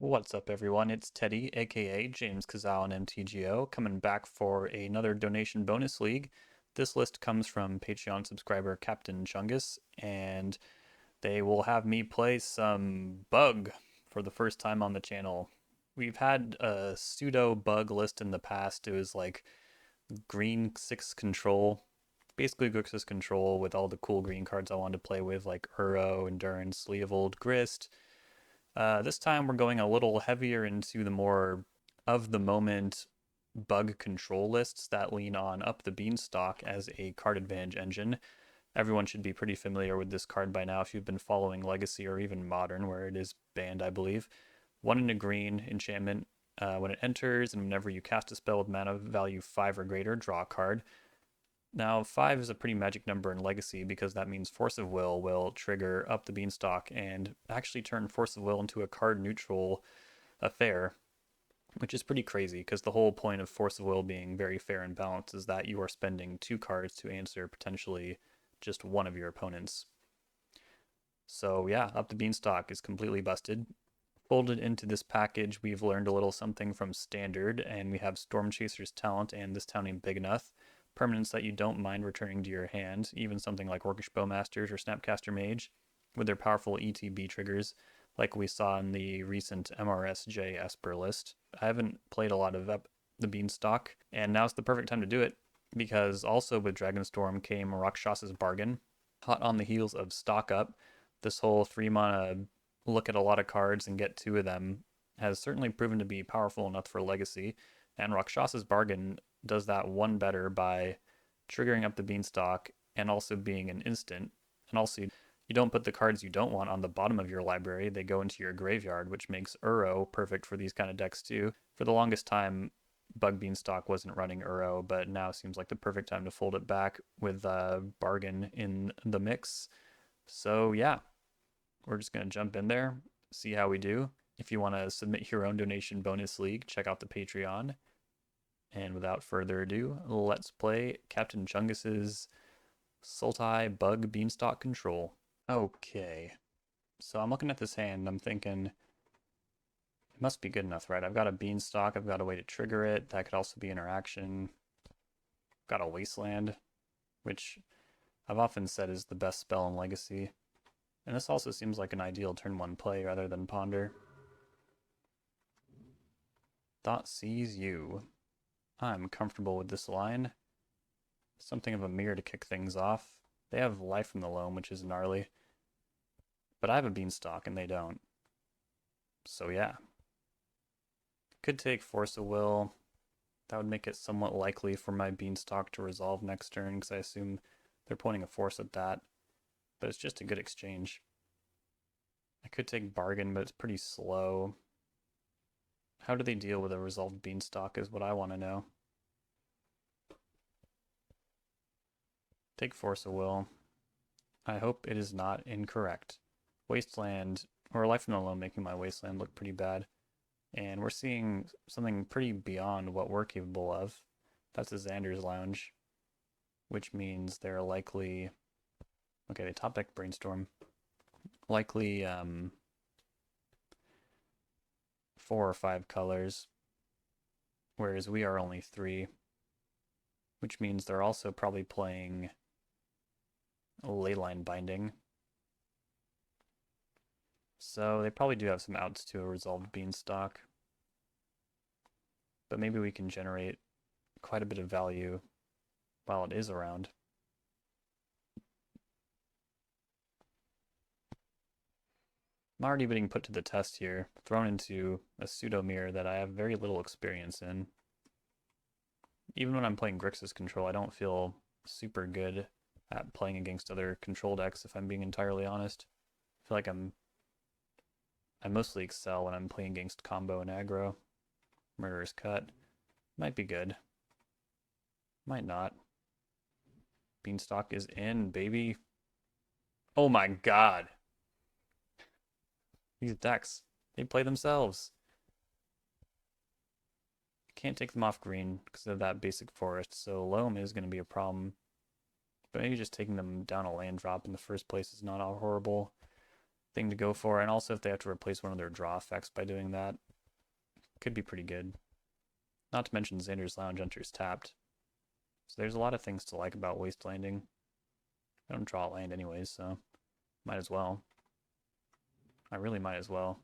What's up, everyone? It's Teddy, aka JamesKisau on MTGO, coming back for another donation bonus league. This list comes from Patreon subscriber Captain Chungus, and they will have me play some Bug for the first time on the channel. We've had a pseudo Bug list in the past. It was like green 6 control, basically Grixis control with all the cool green cards I wanted to play with, like Uro, Endurance, Leovold, Grist. This time we're going a little heavier into the more of the moment bug control lists that lean on Up the Beanstalk as a card advantage engine. Everyone should be pretty familiar with this card by now if you've been following Legacy or even Modern, where it is banned, I believe. 1 in a green enchantment. When it enters and whenever you cast a spell with mana value 5 or greater, draw a card. Now, 5 is a pretty magic number in Legacy because that means Force of will trigger Up the Beanstalk and actually turn Force of Will into a card neutral affair, which is pretty crazy because the whole point of Force of Will being very fair and balanced is that you are spending 2 cards to answer potentially just one of your opponents. So, yeah, Up the Beanstalk is completely busted. Folded into this package, we've learned a little something from Standard, and we have Storm Chaser's Talent and This Town Ain't Big Enough. Permanents that you don't mind returning to your hand, even something like Orcish Bowmasters or Snapcaster Mage, with their powerful ETB triggers, like we saw in the recent MRSJ Esper list. I haven't played a lot of the Beanstalk, and now's the perfect time to do it, because also with Dragonstorm came Rakshas's Bargain, hot on the heels of Stock Up. This whole 3 mana look at a lot of cards and get 2 of them has certainly proven to be powerful enough for Legacy, and Rakshas's Bargain does that one better by triggering Up the Beanstalk and also being an instant. And also, you don't put the cards you don't want on the bottom of your library, they go into your graveyard, which makes Uro perfect for these kind of decks too. For the longest time, Bug Beanstalk wasn't running Uro, but now seems like the perfect time to fold it back with Bargain in the mix. So, yeah, we're just going to jump in there, see how we do. If you want to submit your own donation bonus league, check out the Patreon. And without further ado, let's play Captain Chungus's Sultai Bug Beanstalk Control. Okay, so I'm looking at this hand, I'm thinking it must be good enough, right? I've got a Beanstalk, I've got a way to trigger it, that could also be interaction. I've got a Wasteland, which I've often said is the best spell in Legacy. And this also seems like an ideal turn 1 play rather than Ponder. Thought sees you. I'm comfortable with this line. Something of a mirror to kick things off. They have Life from the Loam, which is gnarly. But I have a Beanstalk and they don't. So yeah. Could take Force of Will. That would make it somewhat likely for my Beanstalk to resolve next turn because I assume they're pointing a Force at that. But it's just a good exchange. I could take Bargain, but it's pretty slow. How do they deal with a resolved Beanstalk is what I want to know. Take Force of Will. I hope it is not incorrect. Wasteland, or Life from the Loam making my Wasteland look pretty bad. And we're seeing something pretty beyond what we're capable of. That's a Xander's Lounge, which means they're likely... Okay, they top deck Brainstorm. Likely 4 or 5 colors, whereas we are only 3, which means they're also probably playing Leyline Binding. So they probably do have some outs to a resolved Beanstalk. But maybe we can generate quite a bit of value while it is around. I'm already being put to the test here, thrown into a pseudo mirror that I have very little experience in. Even when I'm playing Grixis control, I don't feel super good at playing against other control decks, if I'm being entirely honest. I feel like I mostly excel when I'm playing against combo and aggro. Murderous Cut. Might be good. Might not. Beanstalk is in, baby. Oh my god. These decks, they play themselves. Can't take them off green because of that basic forest, so Loam is going to be a problem. But maybe just taking them down a land drop in the first place is not all horrible. thing to go for. And also if they have to replace one of their draw effects by doing that, could be pretty good. Not to mention Xander's Lounge enters tapped. So there's a lot of things to like about Wastelanding. I don't draw a land anyways, so might as well. I really might as well.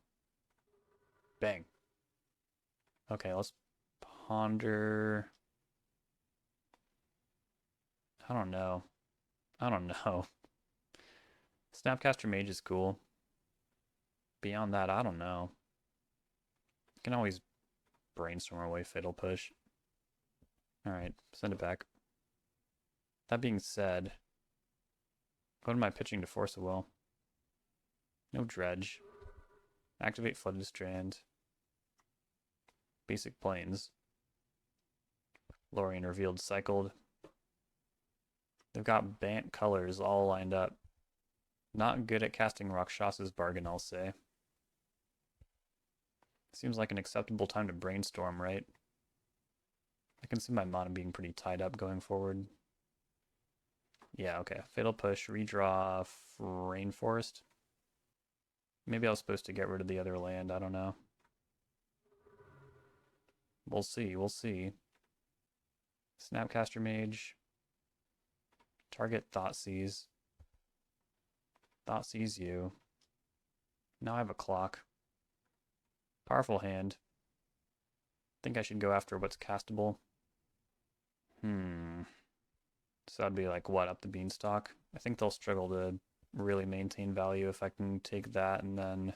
Bang. Okay, let's ponder. I don't know. Snapcaster Mage is cool. Beyond that, I don't know. You can always brainstorm away Fatal Push. Alright, send it back. That being said, what am I pitching to force a will? No Dredge. Activate Flooded Strand. Basic Plains. Lorien Revealed cycled. They've got Bant colors all lined up. Not good at casting Rakshasa's Bargain, I'll say. Seems like an acceptable time to brainstorm, right? I can see my mana being pretty tied up going forward. Yeah, okay. Fatal Push, redraw Rainforest. Maybe I was supposed to get rid of the other land, I don't know. We'll see, we'll see. Snapcaster Mage. Target Thoughtseize. Thoughtseize you. Now I have a clock. Powerful hand. Think I should go after what's castable. So that'd be like, what, up the Beanstalk? I think they'll struggle to really maintain value if I can take that and then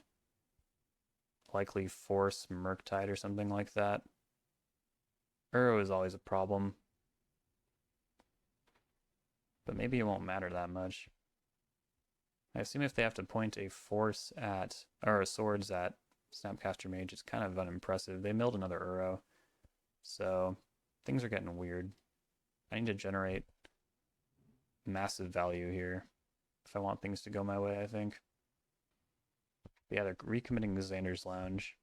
likely force Murktide or something like that. Uro is always a problem. But maybe it won't matter that much. I assume if they have to point a force at, or a swords at Snapcaster Mage, it's kind of unimpressive. They milled another Uro. So things are getting weird. I need to generate massive value here if I want things to go my way, I think. But yeah, they're recommitting the Xander's Lounge.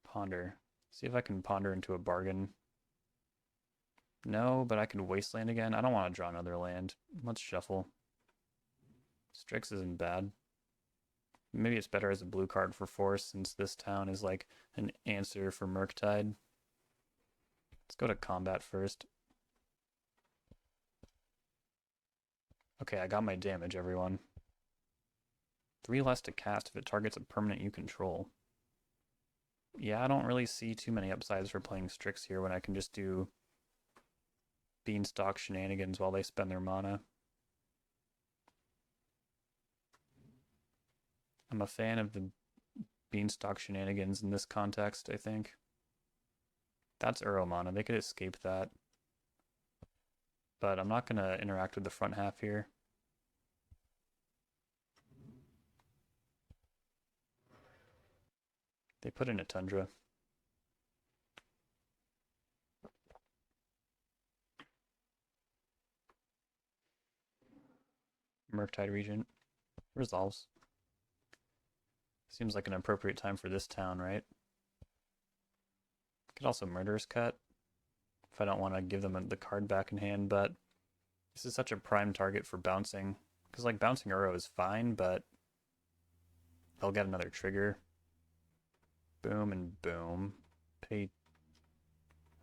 Ponder. See if I can ponder into a bargain. No, but I can Wasteland again. I don't want to draw another land. Let's shuffle. Strix isn't bad. Maybe it's better as a blue card for force since this town is like an answer for Murktide. Let's go to combat first. Okay, I got my damage, everyone. 3 less to cast if it targets a permanent you control. Yeah, I don't really see too many upsides for playing Strix here when I can just do Beanstalk shenanigans while they spend their mana. I'm a fan of the Beanstalk shenanigans in this context, I think. That's Uro mana. They could escape that. But I'm not going to interact with the front half here. They put in a Tundra. Murktide Regent. Resolves. Seems like an appropriate time for this town, right? Could also Murderous Cut if I don't want to give them the card back in hand, but this is such a prime target for bouncing. Because like bouncing Uro is fine, but they'll get another trigger. Boom and boom. Pay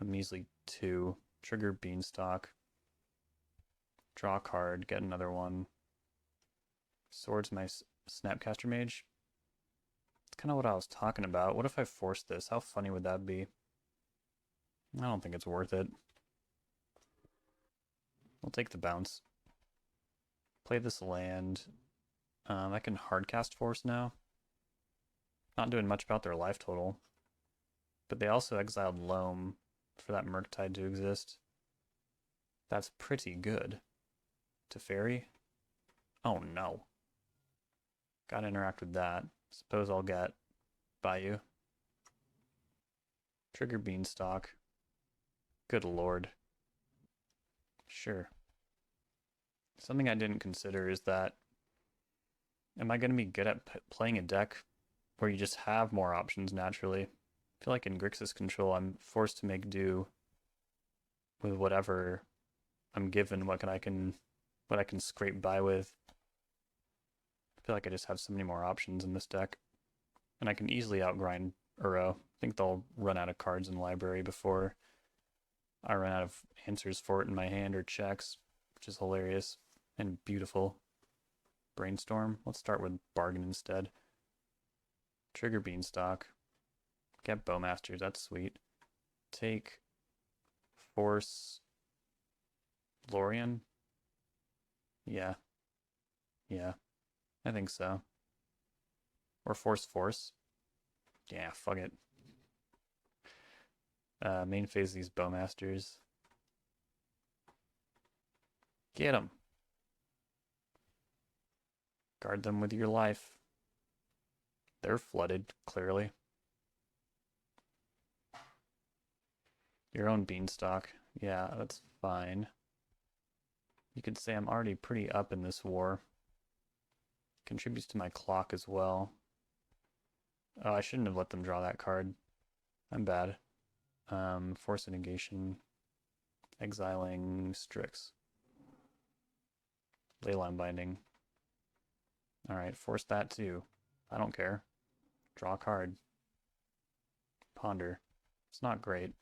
a measly 2. Trigger Beanstalk. Draw a card, get another one. Swords my Snapcaster Mage. It's kind of what I was talking about. What if I forced this? How funny would that be? I don't think it's worth it. I'll take the bounce. Play this land. I can hardcast force now. Not doing much about their life total. But they also exiled Loam for that Murktide to exist. That's pretty good. Teferi? Oh no. Gotta interact with that. Suppose I'll get Bayou. Trigger Beanstalk. Good lord. Sure. Something I didn't consider is that am I going to be good at playing a deck where you just have more options naturally? I feel like in Grixis control I'm forced to make do with whatever I'm given, what I can scrape by with. I feel like I just have so many more options in this deck. And I can easily outgrind Uro. I think they'll run out of cards in the library before I run out of answers for it in my hand or checks, which is hilarious and beautiful. Brainstorm. Let's start with Bargain instead. Trigger Beanstalk. Get Bowmasters, that's sweet. Take Force Lorien? Yeah. Yeah. I think so. Or Force. Yeah, fuck it. Main phase these Bowmasters. Get them. Guard them with your life. They're flooded, clearly. Your own Beanstalk. Yeah, that's fine. You could say I'm already pretty up in this war. Contributes to my clock as well. Oh, I shouldn't have let them draw that card. I'm bad. Force of Negation. Exiling Strix. Leyline Binding. Alright, force that too. I don't care. Draw a card. Ponder. It's not great.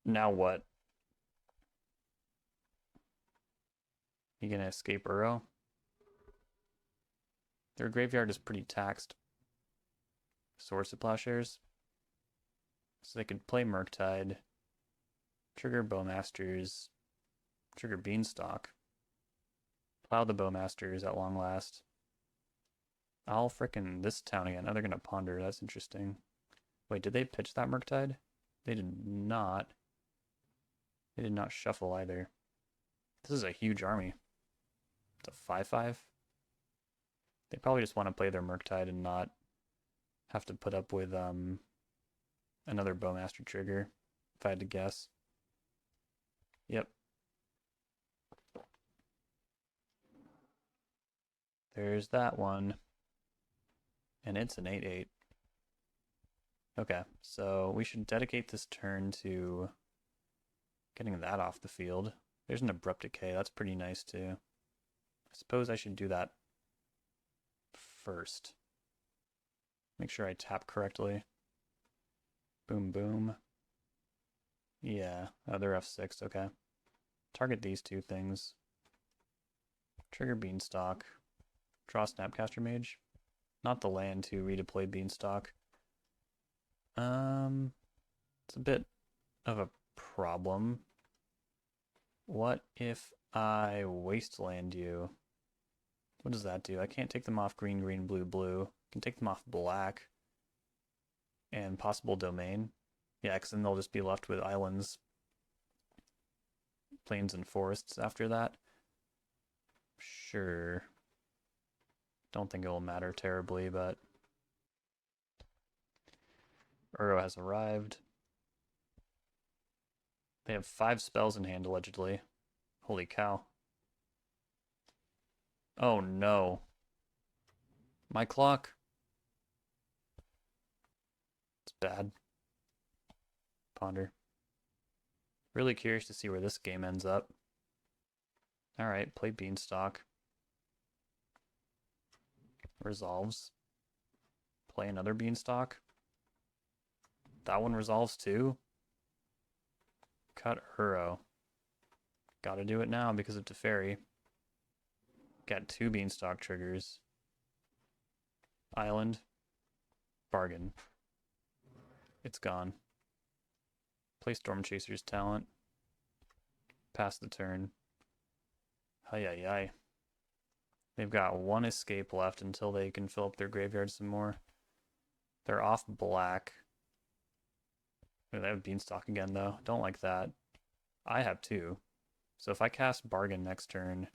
Now what? You gonna escape Uro? Their graveyard is pretty taxed. Source of Plowshares. So they could play Murktide, trigger Bowmasters, trigger Beanstalk, plow the Bowmasters at long last. I'll frickin' this town again. Oh, they're gonna ponder. That's interesting. Wait, did they pitch that Murktide? They did not. They did not shuffle either. This is a huge army. It's a 5/5. They probably just want to play their Murktide and not have to put up with another Bowmaster trigger, if I had to guess. Yep. There's that one. And it's an 8/8. Okay, so we should dedicate this turn to getting that off the field. There's an Abrupt Decay. That's pretty nice too. I suppose I should do that first. Make sure I tap correctly. Boom, boom. Yeah, oh, they're F6, okay. Target these two things. Trigger Beanstalk. Draw Snapcaster Mage. Not the land to redeploy Beanstalk. It's a bit of a problem. What if I wasteland you? What does that do? I can't take them off green, green, blue, blue. I can take them off black. And possible domain. Yeah, because then they'll just be left with islands, plains, and forests after that. Sure. Don't think it will matter terribly, but Uro has arrived. They have 5 spells in hand, allegedly. Holy cow. Oh no. My clock. It's bad. Ponder. Really curious to see where this game ends up. Alright, play Beanstalk. Resolves. Play another Beanstalk. That one resolves too. Cut Uro. Gotta do it now because of Teferi. Got 2 Beanstalk triggers. Island. Bargain. It's gone. Play Storm Chaser's talent. Pass the turn. Hi. They've got 1 escape left until they can fill up their graveyard some more. They're off black. They have Beanstalk again, though. Don't like that. I have 2. So if I cast Bargain next turn,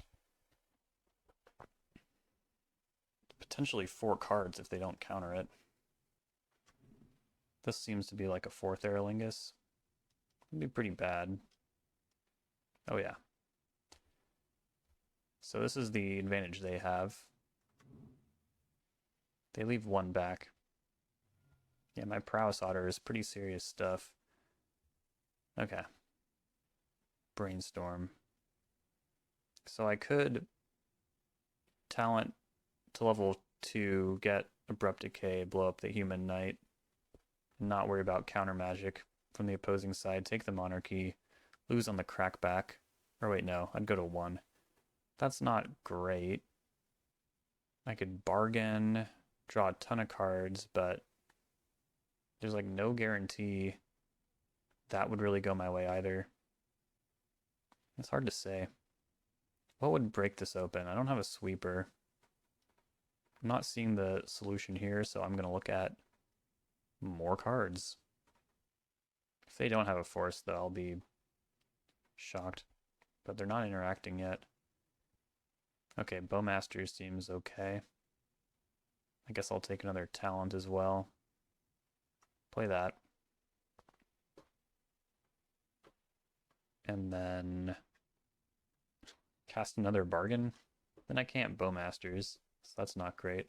potentially 4 cards if they don't counter it. This seems to be like a 4th Aerolingus. It'd be pretty bad. Oh yeah. So this is the advantage they have. They leave 1 back. Yeah, my Prowess Otter is pretty serious stuff. Okay. Brainstorm. So I could talent to level 2, get Abrupt Decay, blow up the Human Knight, not worry about counter magic from the opposing side, take the Monarchy, lose on the Crackback. Or wait, no, I'd go to 1. That's not great. I could bargain, draw a ton of cards, but there's like no guarantee that would really go my way either. It's hard to say. What would break this open? I don't have a sweeper. I'm not seeing the solution here, so I'm going to look at more cards. If they don't have a force, though, I'll be shocked. But they're not interacting yet. Okay, Bowmaster seems okay. I guess I'll take another talent as well. Play that. And then cast another bargain. Then I can't Bowmasters, so that's not great.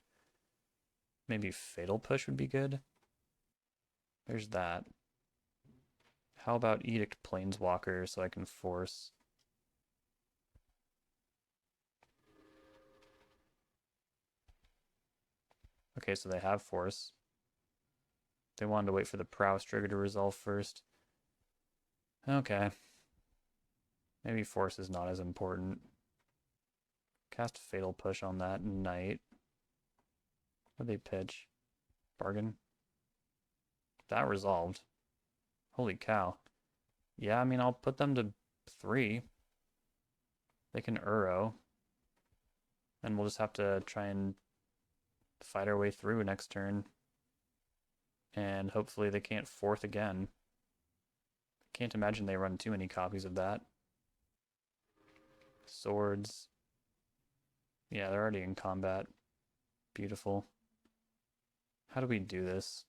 Maybe Fatal Push would be good. There's that. How about Edict Planeswalker so I can force? Okay, so they have force. They wanted to wait for the prowess trigger to resolve first. Okay. Maybe force is not as important. Cast Fatal Push on that knight. What did they pitch? Bargain? That resolved. Holy cow. Yeah, I mean, I'll put them to 3. They can Uro. And we'll just have to try and fight our way through next turn. And hopefully they can't fourth again. Can't imagine they run too many copies of that. Swords. Yeah, they're already in combat. Beautiful. How do we do this?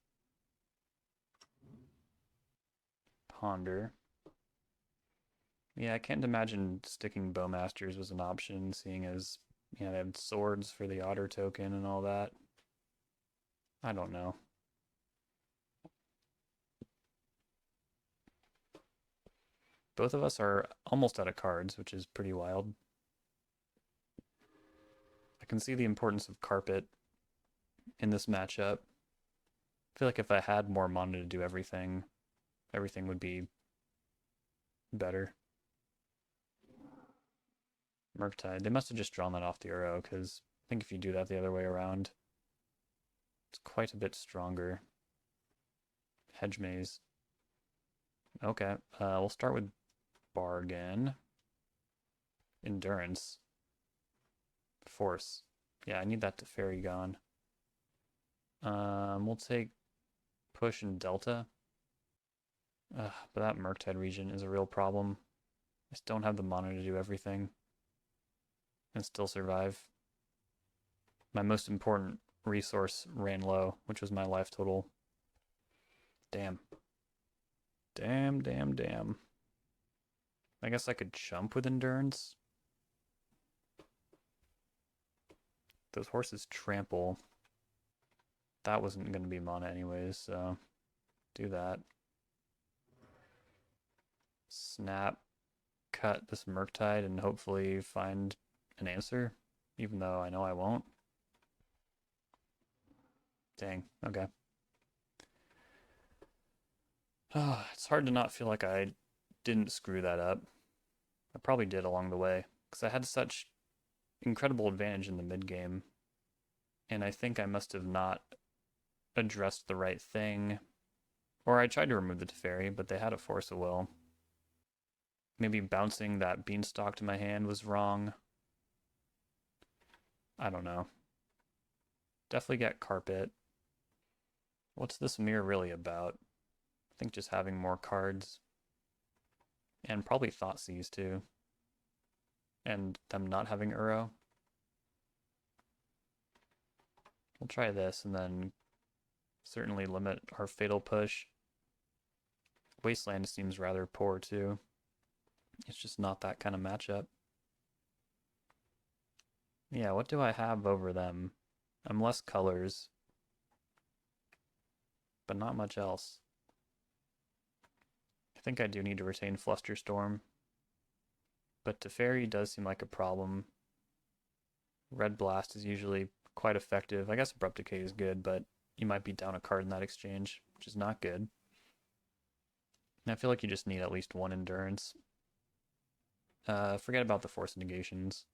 Ponder. Yeah, I can't imagine sticking Bowmasters was an option, seeing as, you know, they have swords for the otter token and all that. I don't know. Both of us are almost out of cards, which is pretty wild. I can see the importance of Carpet in this matchup. I feel like if I had more mana to do everything, everything would be better. Murktide. They must have just drawn that off the Uro, because I think if you do that the other way around, it's quite a bit stronger. Hedge Maze. Okay, we'll start with Bargain. Endurance. Force. Yeah, I need that to Fairy Gone. We'll take Push and Delta. But that Murktide region is a real problem. I just don't have the mana to do everything and still survive. My most important resource ran low, which was my life total. Damn. Damn. I guess I could jump with Endurance. Those horses trample. That wasn't going to be mana anyways, so do that. Snap, cut this Murktide and hopefully find an answer, even though I know I won't. Dang, okay. Oh, it's hard to not feel like I didn't screw that up. I probably did along the way, because I had such incredible advantage in the mid game, and I think I must have not addressed the right thing. Or I tried to remove the Teferi, but they had a Force of Will. Maybe bouncing that Beanstalk to my hand was wrong. I don't know. Definitely get Carpet. What's this mirror really about? I think just having more cards. And probably Thoughtseize too. And them not having Uro. We'll try this and then certainly limit our Fatal Push. Wasteland seems rather poor too. It's just not that kind of matchup. Yeah, what do I have over them? I'm less colors, but not much else. I think I do need to retain Flusterstorm, but Teferi does seem like a problem. Red Blast is usually quite effective. I guess Abrupt Decay is good, but you might be down a card in that exchange, which is not good. And I feel like you just need at least one Endurance. Forget about the Force Negations.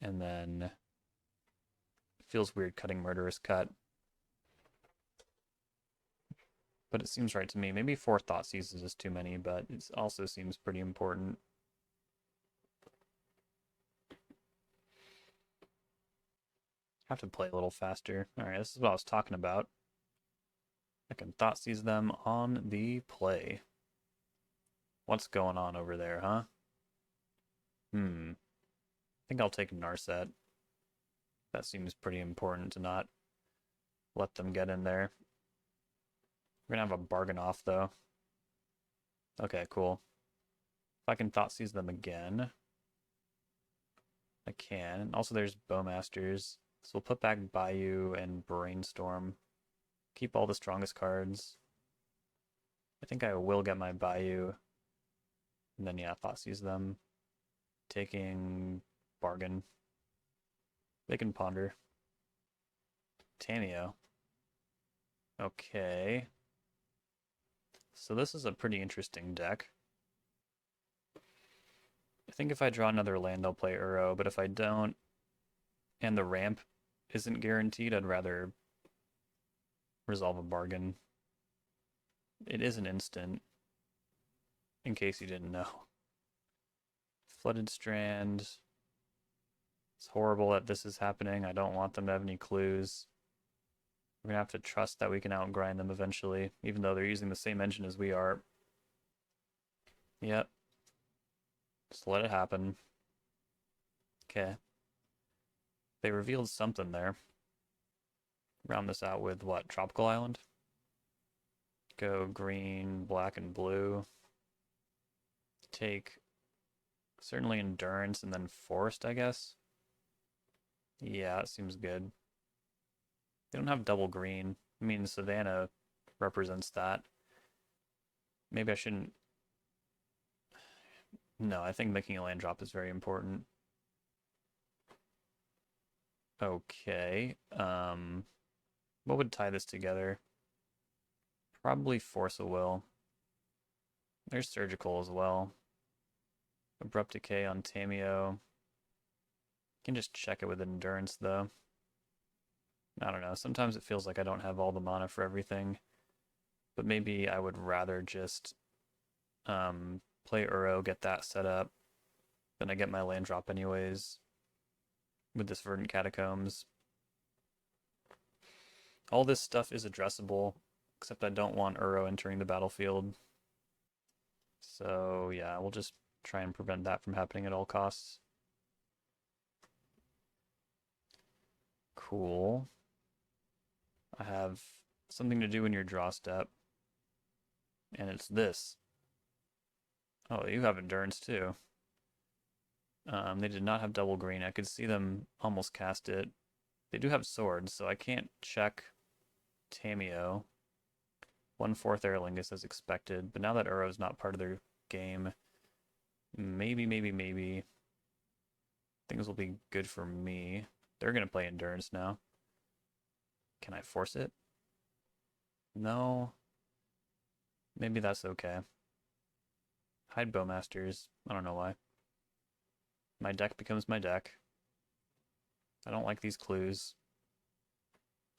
And then it feels weird cutting Murderous Cut. But it seems right to me. Maybe 4 Thought Seizes is too many, but it also seems pretty important. Have to play a little faster. Alright, this is what I was talking about. I can Thought Seize them on the play. What's going on over there, huh? I think I'll take Narset. That seems pretty important to not let them get in there. We're gonna have a bargain off, though. Okay, cool. If I can Thought Seize them again, I can. Also, there's Bowmasters. So we'll put back Bayou and Brainstorm. Keep all the strongest cards. I think I will get my Bayou. And then, yeah, Thought Seize them. Taking Bargain. They can Ponder. Tameo. Okay. So this is a pretty interesting deck. I think if I draw another land, I'll play Uro, but if I don't, and the ramp isn't guaranteed, I'd rather resolve a bargain. It is an instant, in case you didn't know. Flooded Strand. It's horrible that this is happening. I don't want them to have any clues. We're gonna have to trust that we can outgrind them eventually, even though they're using the same engine as we are. Yep. Just let it happen. Okay. They revealed something there. Round this out with what? Tropical Island? Go green, black, and blue. Take certainly Endurance and then Forest, I guess. Yeah, it seems good. They don't have double green. I mean, Savannah represents that. Maybe I shouldn't... No, I think making a land drop is very important. Okay. What would tie this together? Probably Force of Will. There's Surgical as well. Abrupt Decay on Tameo. Can just check it with Endurance, though. I don't know. Sometimes it feels like I don't have all the mana for everything. But maybe I would rather just play Uro, get that set up. Then I get my land drop anyways. With this Verdant Catacombs. All this stuff is addressable, except I don't want Uro entering the battlefield. So yeah, we'll just try and prevent that from happening at all costs. Cool. I have something to do in your draw step. And it's this. Oh, you have Endurance too. They did not have double green. I could see them almost cast it. They do have swords, so I can't check Tameo. 1/4 Aerlingus as expected, but now that Uro's not part of their game, maybe things will be good for me. They're going to play Endurance now. Can I force it? No. Maybe that's okay. Hide Bowmasters. I don't know why. My deck becomes my deck. I don't like these clues.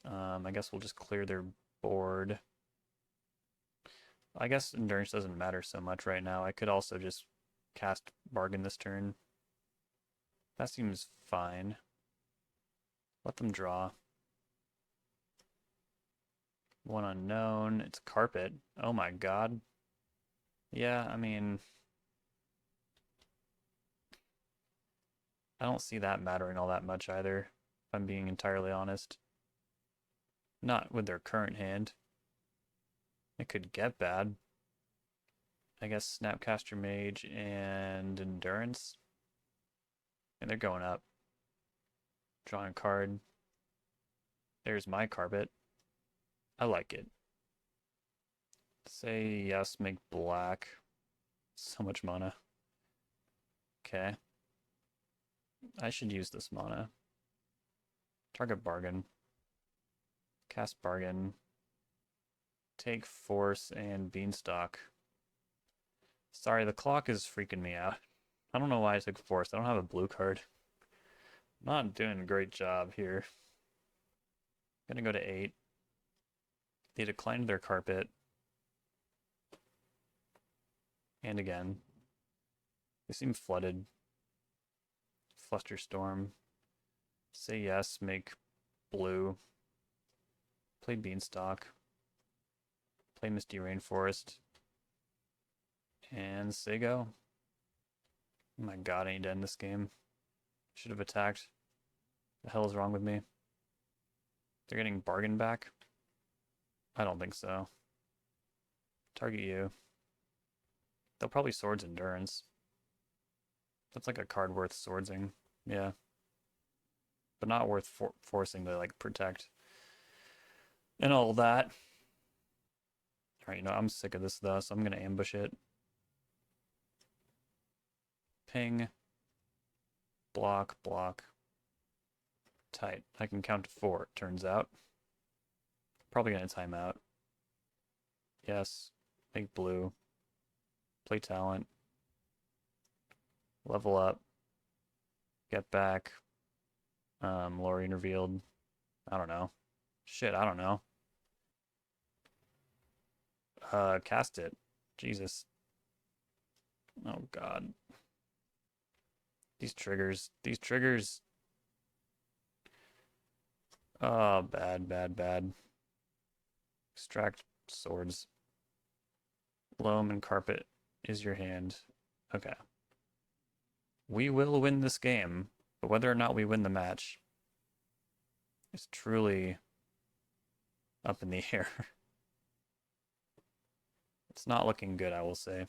I guess we'll just clear their board. I guess Endurance doesn't matter so much right now. I could also just cast Bargain this turn. That seems fine. Let them draw. One unknown. It's Carpet. Oh my god. Yeah, I mean... I don't see that mattering all that much either, if I'm being entirely honest. Not with their current hand. It could get bad. I guess Snapcaster Mage and Endurance. And they're going up. Drawing a card. There's my Carpet. I like it. Say yes, make black. So much mana. Okay. I should use this mana. Target bargain. Cast bargain. Take force and Beanstalk. Sorry, the clock is freaking me out. I don't know why I took force. I don't have a blue card. Not doing a great job here. Gonna go to 8. They declined their carpet. And again. They seem flooded. Flusterstorm. Say yes, make blue. Play Beanstalk. Play Misty Rainforest. And say go. Oh my god, I need to end this game. Should have attacked. The hell is wrong with me? They're getting bargain back? I don't think so. Target you. They'll probably Swords Endurance. That's like a card worth swordsing. Yeah. But not worth forcing to, like, protect. And all that. Alright, you know, I'm sick of this, though, so I'm gonna ambush it. Ping. Block, block. Tight. I can count to 4, it turns out. Probably gonna time out. Yes. Make blue. Play talent. Level up. Get back. Lorien revealed. I don't know. Shit, I don't know. Cast it. Jesus. Oh god. These triggers. These triggers. Oh, bad, bad, bad. Extract swords. Loam and carpet is your hand. Okay. We will win this game, but whether or not we win the match is truly up in the air. It's not looking good, I will say.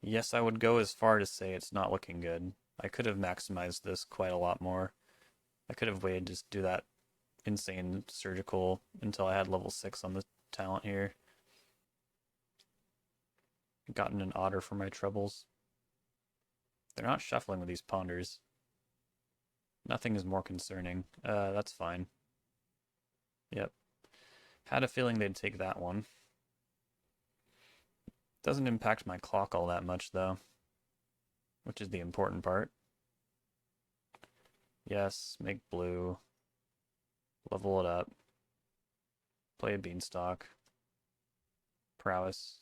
Yes, I would go as far to say it's not looking good. I could have maximized this quite a lot more. I could have waited to do that insane surgical until I had level 6 on the talent here. Gotten an otter for my troubles. They're not shuffling with these ponders. Nothing is more concerning. That's fine. Yep. Had a feeling they'd take that one. Doesn't impact my clock all that much, though. Which is the important part. Yes, make blue. Level it up. Play a Beanstalk. Prowess.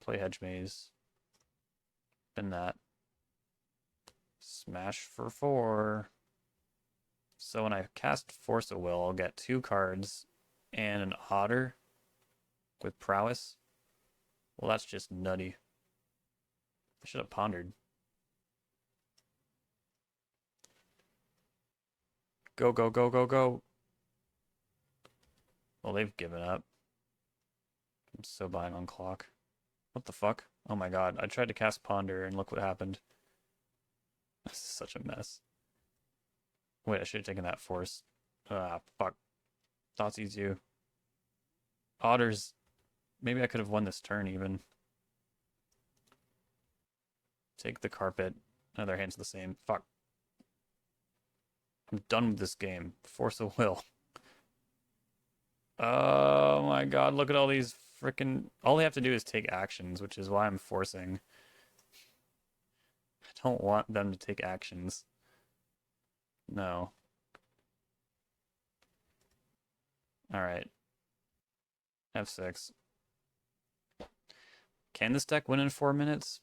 Play Hedge Maze. Spin that. Smash for 4. So when I cast Force of Will, I'll get 2 cards and an Otter with Prowess. Well, that's just nutty. I should have pondered. Go, go, go, go, go. Well, they've given up. I'm so behind on clock. What the fuck? Oh my god, I tried to cast Ponder and look what happened. This is such a mess. Wait, I should have taken that force. Ah, fuck. Thoughtseize you. Otters. Maybe I could have won this turn even. Take the carpet. Oh, their hands the same. Fuck. I'm done with this game. Force of will. Oh my god, look at all these freaking... All they have to do is take actions, which is why I'm forcing. I don't want them to take actions. No. Alright. F6. Can this deck win in 4 minutes?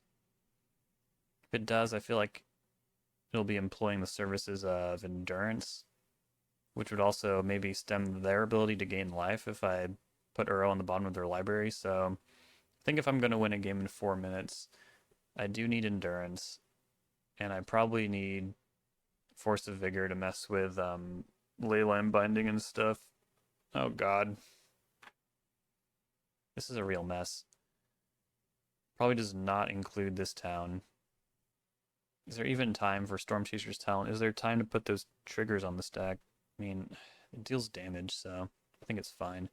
If it does, I feel like it'll be employing the services of Endurance, which would also maybe stem their ability to gain life if I put Uro on the bottom of their library. So I think if I'm going to win a game in 4 minutes, I do need Endurance, and I probably need Force of Vigor to mess with Leyline Binding and stuff. Oh god. This is a real mess. Probably does not include this town. Is there even time for Storm Chaser's talent? Is there time to put those triggers on the stack? I mean, it deals damage, so I think it's fine.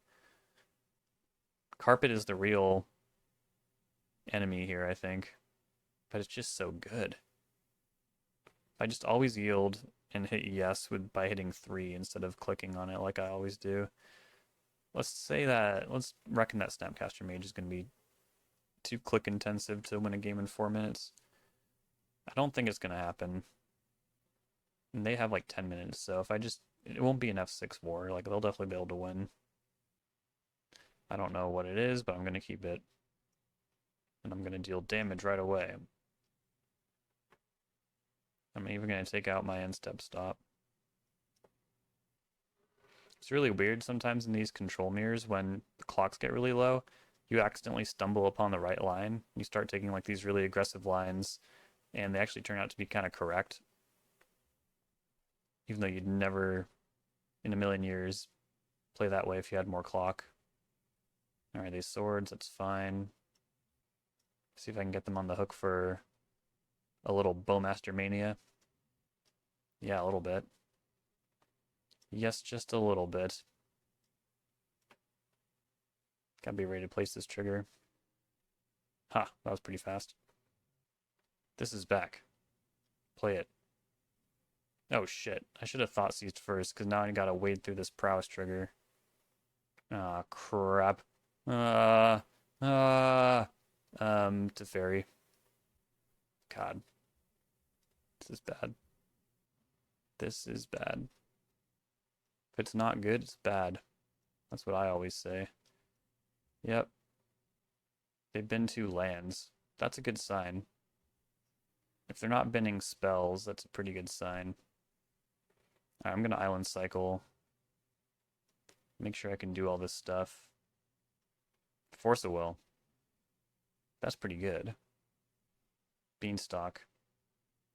Carpet is the real enemy here, I think. But it's just so good. I just always yield and hit yes by hitting 3 instead of clicking on it like I always do. Let's reckon that Snapcaster Mage is going to be too click intensive to win a game in 4 minutes. I don't think it's going to happen. And they have like 10 minutes, so if it won't be an F6 war. Like, they'll definitely be able to win. I don't know what it is, but I'm going to keep it. And I'm going to deal damage right away. I'm even going to take out my end step stop. It's really weird sometimes in these control mirrors when the clocks get really low. You accidentally stumble upon the right line. You start taking like these really aggressive lines, and they actually turn out to be kind of correct. Even though you'd never in a million years play that way if you had more clock. Alright, these swords, that's fine. See if I can get them on the hook for a little Bowmaster Mania. Yeah, a little bit. Yes, just a little bit. Gotta be ready to place this trigger. Ha, that was pretty fast. This is back. Play it. Oh shit, I should have thought seized first, because now I gotta wade through this prowess trigger. Ah, crap. Teferi. God. This is bad. This is bad. If it's not good, it's bad. That's what I always say. Yep. They've been 2 lands. That's a good sign. If they're not binning spells, that's a pretty good sign. Alright, I'm gonna Island Cycle. Make sure I can do all this stuff. Force a Will. That's pretty good. Beanstalk.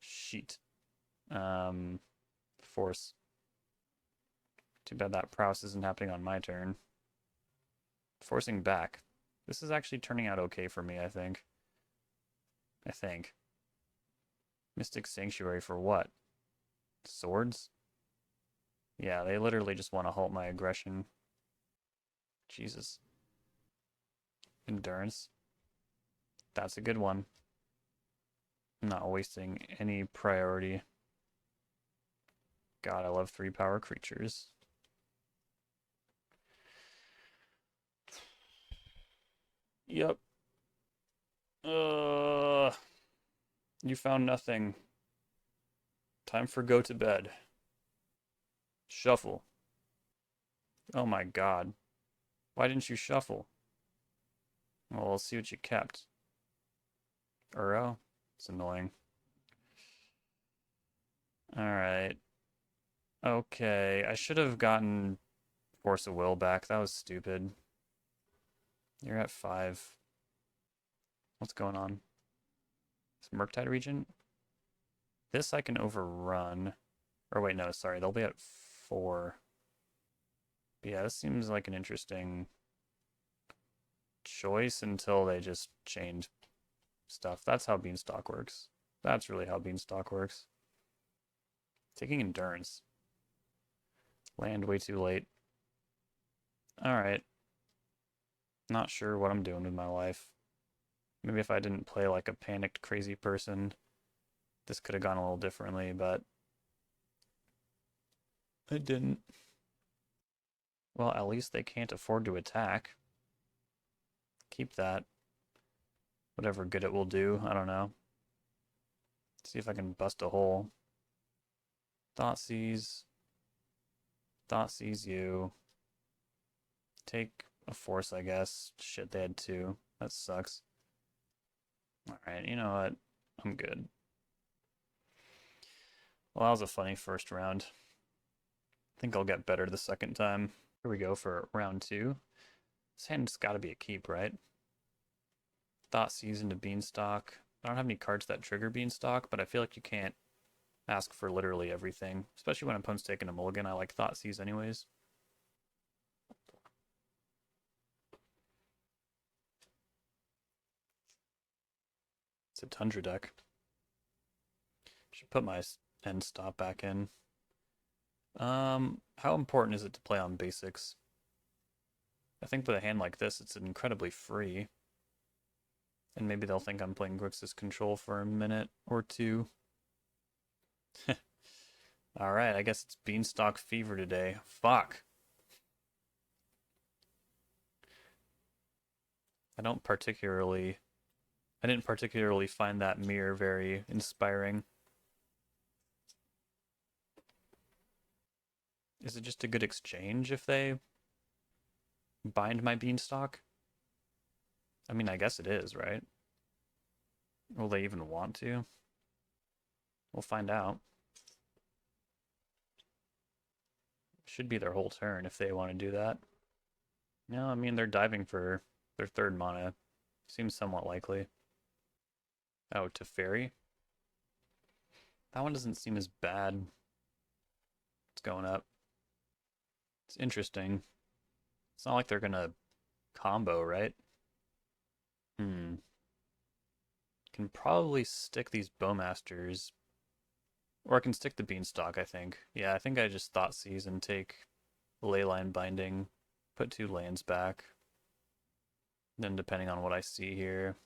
Sheet. Force. Too bad that prowess isn't happening on my turn. Forcing back. This is actually turning out okay for me, I think. Mystic Sanctuary for what? Swords? Yeah, they literally just want to halt my aggression. Jesus. Endurance. That's a good one. I'm not wasting any priority. God, I love 3-power creatures. Yep. You found nothing. Time for go to bed. Shuffle. Oh my god. Why didn't you shuffle? Well, we'll see what you kept. Uro? It's annoying. Alright. Okay, I should have gotten Force of Will back. That was stupid. You're at 5. What's going on? Is Murktide Regent? This I can overrun. Or wait, no, sorry. They'll be at 4. But yeah, this seems like an interesting choice until they just changed stuff. That's how Beanstalk works. That's really how Beanstalk works. Taking Endurance. Land way too late. Alright. Not sure what I'm doing with my life. Maybe if I didn't play like a panicked crazy person, this could have gone a little differently, but I didn't. Well, at least they can't afford to attack. Keep that. Whatever good it will do, I don't know. See if I can bust a hole. Thoughtseize. Thoughtseize you. Take a force, I guess. Shit, they had 2. That sucks. Alright, you know what? I'm good. Well, that was a funny first round. I think I'll get better the second time. Here we go for round 2. This hand's gotta be a keep, right? Thoughtseize into Beanstalk. I don't have any cards that trigger Beanstalk, but I feel like you can't ask for literally everything. Especially when opponent's taking a mulligan. I like Thoughtseize anyways. It's a Tundra deck. Should put my end stop back in. How important is it to play on basics? I think with a hand like this, it's incredibly free. And maybe they'll think I'm playing Grixis Control for a minute or 2. Alright, I guess it's Beanstalk Fever today. Fuck. I don't particularly I didn't particularly find that mirror very inspiring. Is it just a good exchange if they bind my Beanstalk? I mean, I guess it is, right? Will they even want to? We'll find out. Should be their whole turn if they want to do that. No, I mean, they're diving for their third mana. Seems somewhat likely. Oh, Teferi? That one doesn't seem as bad. It's going up. It's interesting. It's not like they're gonna combo, right? Hmm. Can probably stick these Bowmasters. Or I can stick the Beanstalk, I think. Yeah, I think I just Thoughtseize and take Leyline Binding, put 2 lands back. Then depending on what I see here,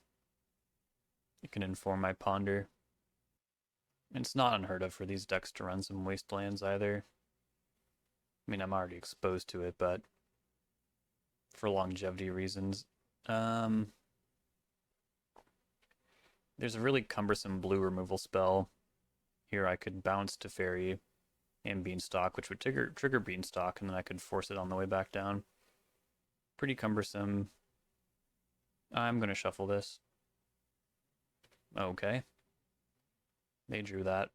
it can inform my Ponder. It's not unheard of for these decks to run some Wastelands either. I mean, I'm already exposed to it, but for longevity reasons. There's a really cumbersome blue removal spell. Here I could bounce Teferi and Beanstalk, which would trigger Beanstalk, and then I could force it on the way back down. Pretty cumbersome. I'm going to shuffle this. Okay. They drew that.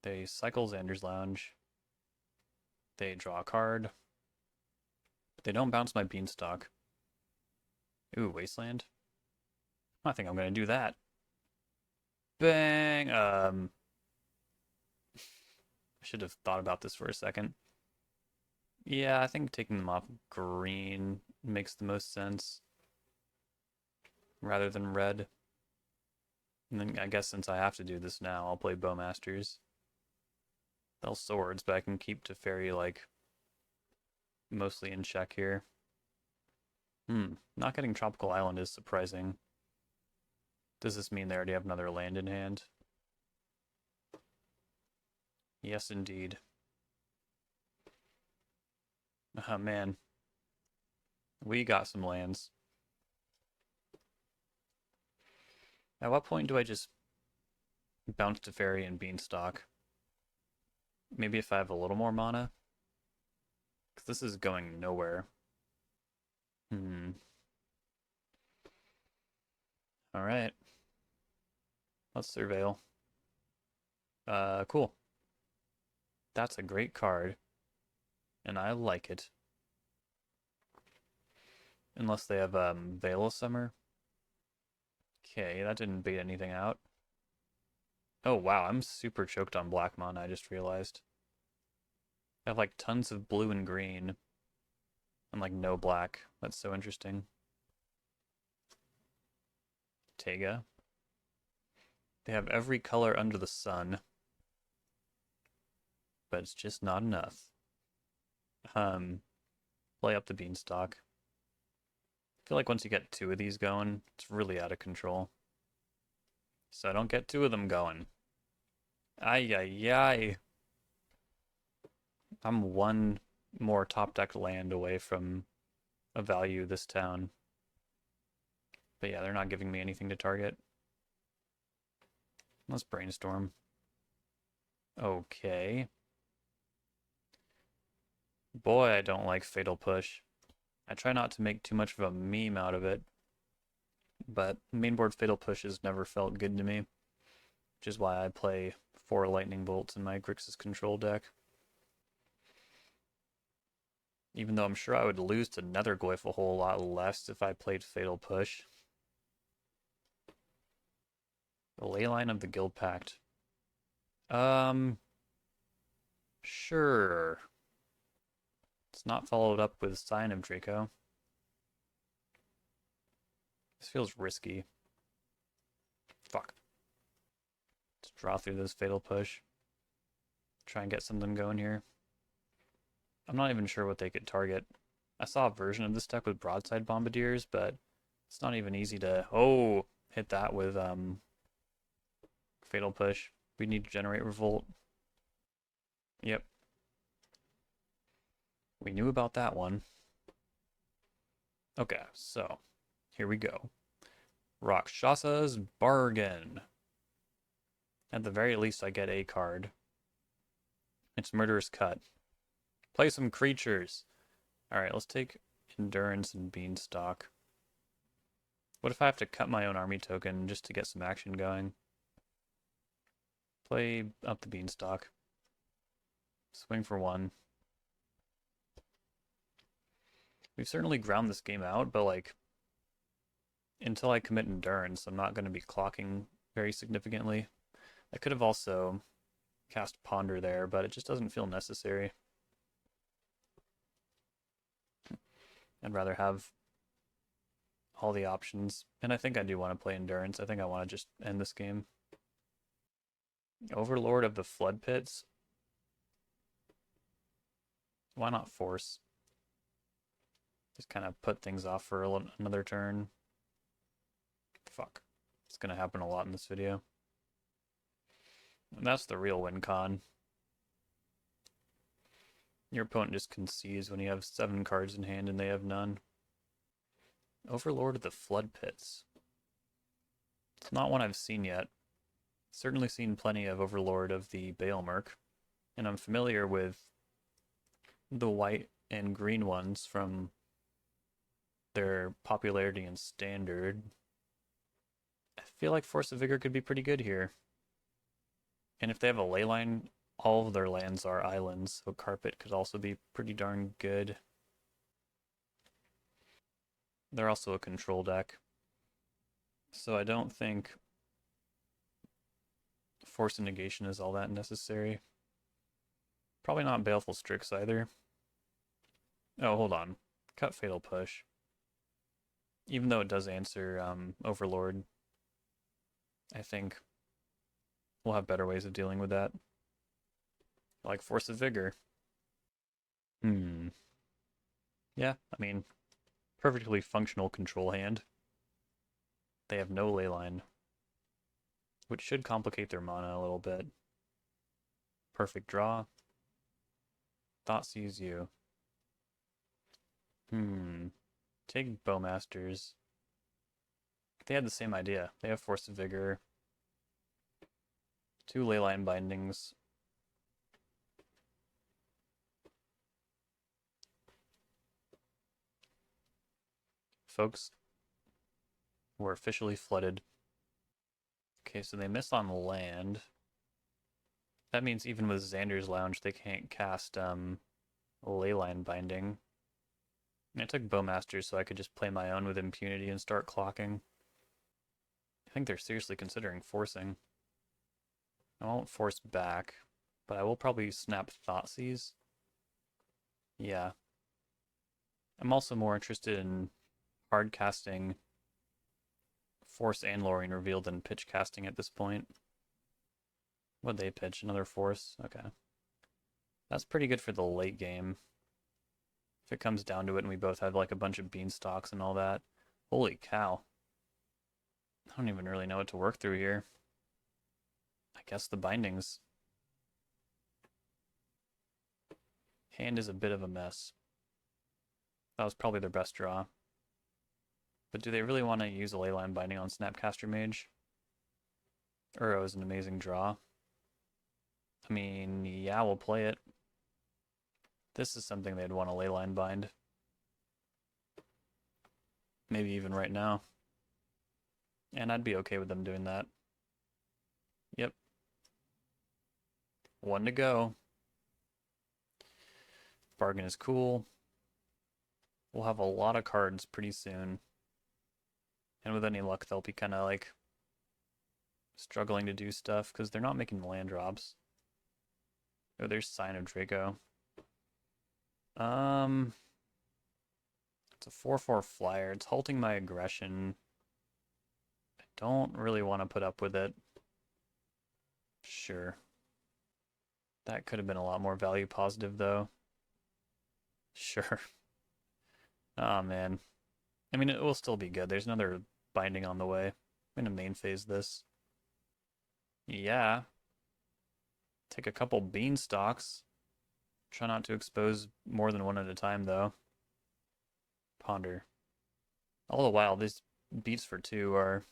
They cycle Xander's Lounge. They draw a card. But they don't bounce my Beanstalk. Ooh, Wasteland. I think I'm going to do that. Bang! I should have thought about this for a second. Yeah, I think taking them off green makes the most sense rather than red. And then I guess since I have to do this now, I'll play Bowmasters. They'll swords, but I can keep Teferi like mostly in check here. Not getting Tropical Island is surprising. Does this mean they already have another land in hand? Yes, indeed. Oh, man. We got some lands. At what point do I just bounce Teferi and Beanstalk? Maybe if I have a little more mana? Because this is going nowhere. Alright. Let's surveil. Cool. That's a great card. And I like it. Unless they have, Veil of Summer. Okay, that didn't bait anything out. Oh wow, I'm super choked on black mana, I just realized. I have like tons of blue and green. And like no black. That's so interesting. Tega. They have every color under the sun. But it's just not enough. Play up the Beanstalk. I feel like once you get 2 of these going, it's really out of control. So I don't get 2 of them going. Ay, ay, ay. I'm 1 more top deck land away from a value this town. But yeah, they're not giving me anything to target. Let's brainstorm. Okay. Boy, I don't like Fatal Push. I try not to make too much of a meme out of it, but mainboard Fatal Push has never felt good to me, which is why I play 4 Lightning Bolts in my Grixis control deck. Even though I'm sure I would lose to Netherglyph a whole lot less if I played Fatal Push. The Leyline of the Guild Pact. Sure. It's not followed up with Sign of Draco. This feels risky. Fuck. Let's draw through this Fatal Push. Try and get something going here. I'm not even sure what they could target. I saw a version of this deck with Broadside Bombardiers, but it's not even easy to hit that with Fatal Push. We need to generate revolt. Yep. We knew about that one. Okay, so here we go. Rakshasa's Bargain. At the very least, I get a card. It's Murderous Cut. Play some creatures. Alright, let's take Endurance and Beanstalk. What if I have to cut my own army token just to get some action going? Play up the Beanstalk. Swing for one. We've certainly ground this game out, but like, until I commit Endurance, I'm not going to be clocking very significantly. I could have also cast Ponder there, but it just doesn't feel necessary. I'd rather have all the options, and I think I do want to play Endurance. I think I want to just end this game. Overlord of the Flood Pits. Why not Force? Just kind of put things off for another turn. Fuck. It's going to happen a lot in this video. And that's the real win con. Your opponent just concedes when you have 7 cards in hand and they have none. Overlord of the Flood Pits. It's not one I've seen yet. Certainly seen plenty of Overlord of the Baelmerk, and I'm familiar with the white and green ones from their popularity in Standard. I feel like Force of Vigor could be pretty good here. And if they have a leyline, all of their lands are islands, so Carpet could also be pretty darn good. They're also a control deck. So I don't think Force and Negation is all that necessary. Probably not Baleful Strix either. Oh, hold on. Cut Fatal Push. Even though it does answer Overlord, I think we'll have better ways of dealing with that. Like Force of Vigor. Yeah, I mean, perfectly functional control hand. They have no leyline, which should complicate their mana a little bit. Perfect draw. Thoughtseize you. Take Bowmasters. They had the same idea. They have Force of Vigor. 2 leyline bindings. Folks, we're officially flooded. Okay, so they miss on land. That means even with Xander's Lounge, they can't cast leyline binding. And I took Bowmasters so I could just play my own with impunity and start clocking. I think they're seriously considering forcing. I won't force back, but I will probably snap Thoughtseize. Yeah. I'm also more interested in hard casting Force and Lorien Reveal than pitch casting at this point. What'd they pitch? Another Force? Okay. That's pretty good for the late game. If it comes down to it and we both have like a bunch of Beanstalks and all that. Holy cow. I don't even really know what to work through here. I guess the bindings. Hand is a bit of a mess. That was probably their best draw. But do they really want to use a leyline binding on Snapcaster Mage? Uro is an amazing draw. I mean, yeah, we'll play it. This is something they'd want to leyline bind. Maybe even right now. And I'd be okay with them doing that. Yep. 1 to go. Bargain is cool. We'll have a lot of cards pretty soon. And with any luck, they'll be kind of like struggling to do stuff because they're not making land drops. Oh, there's Sign of Draco. It's a 4/4 flyer. It's halting my aggression. I don't really want to put up with it. Sure. That could have been a lot more value positive, though. Sure. Oh, man. I mean, it will still be good. There's another binding on the way. I'm going to main phase this. Yeah. Take a couple Beanstalks. Try not to expose more than one at a time, though. Ponder. All the while, these beats for 2 are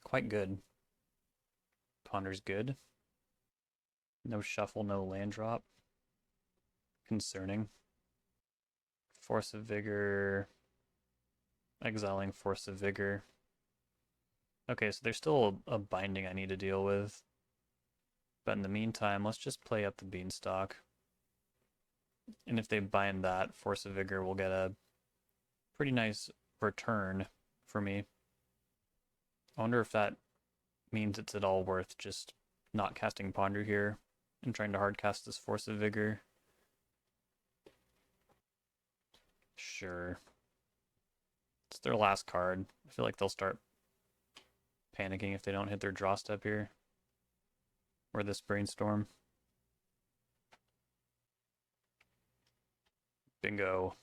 quite good. Ponder's good. No shuffle, no land drop. Concerning. Force of Vigor. Exiling Force of Vigor. Okay, so there's still a binding I need to deal with. But in the meantime, let's just play up the Beanstalk. And if they bind that, Force of Vigor will get a pretty nice return for me. I wonder if that means it's at all worth just not casting Ponder here and trying to hardcast this Force of Vigor. Sure. It's their last card. I feel like they'll start panicking if they don't hit their draw step here. Or this Brainstorm. Bingo.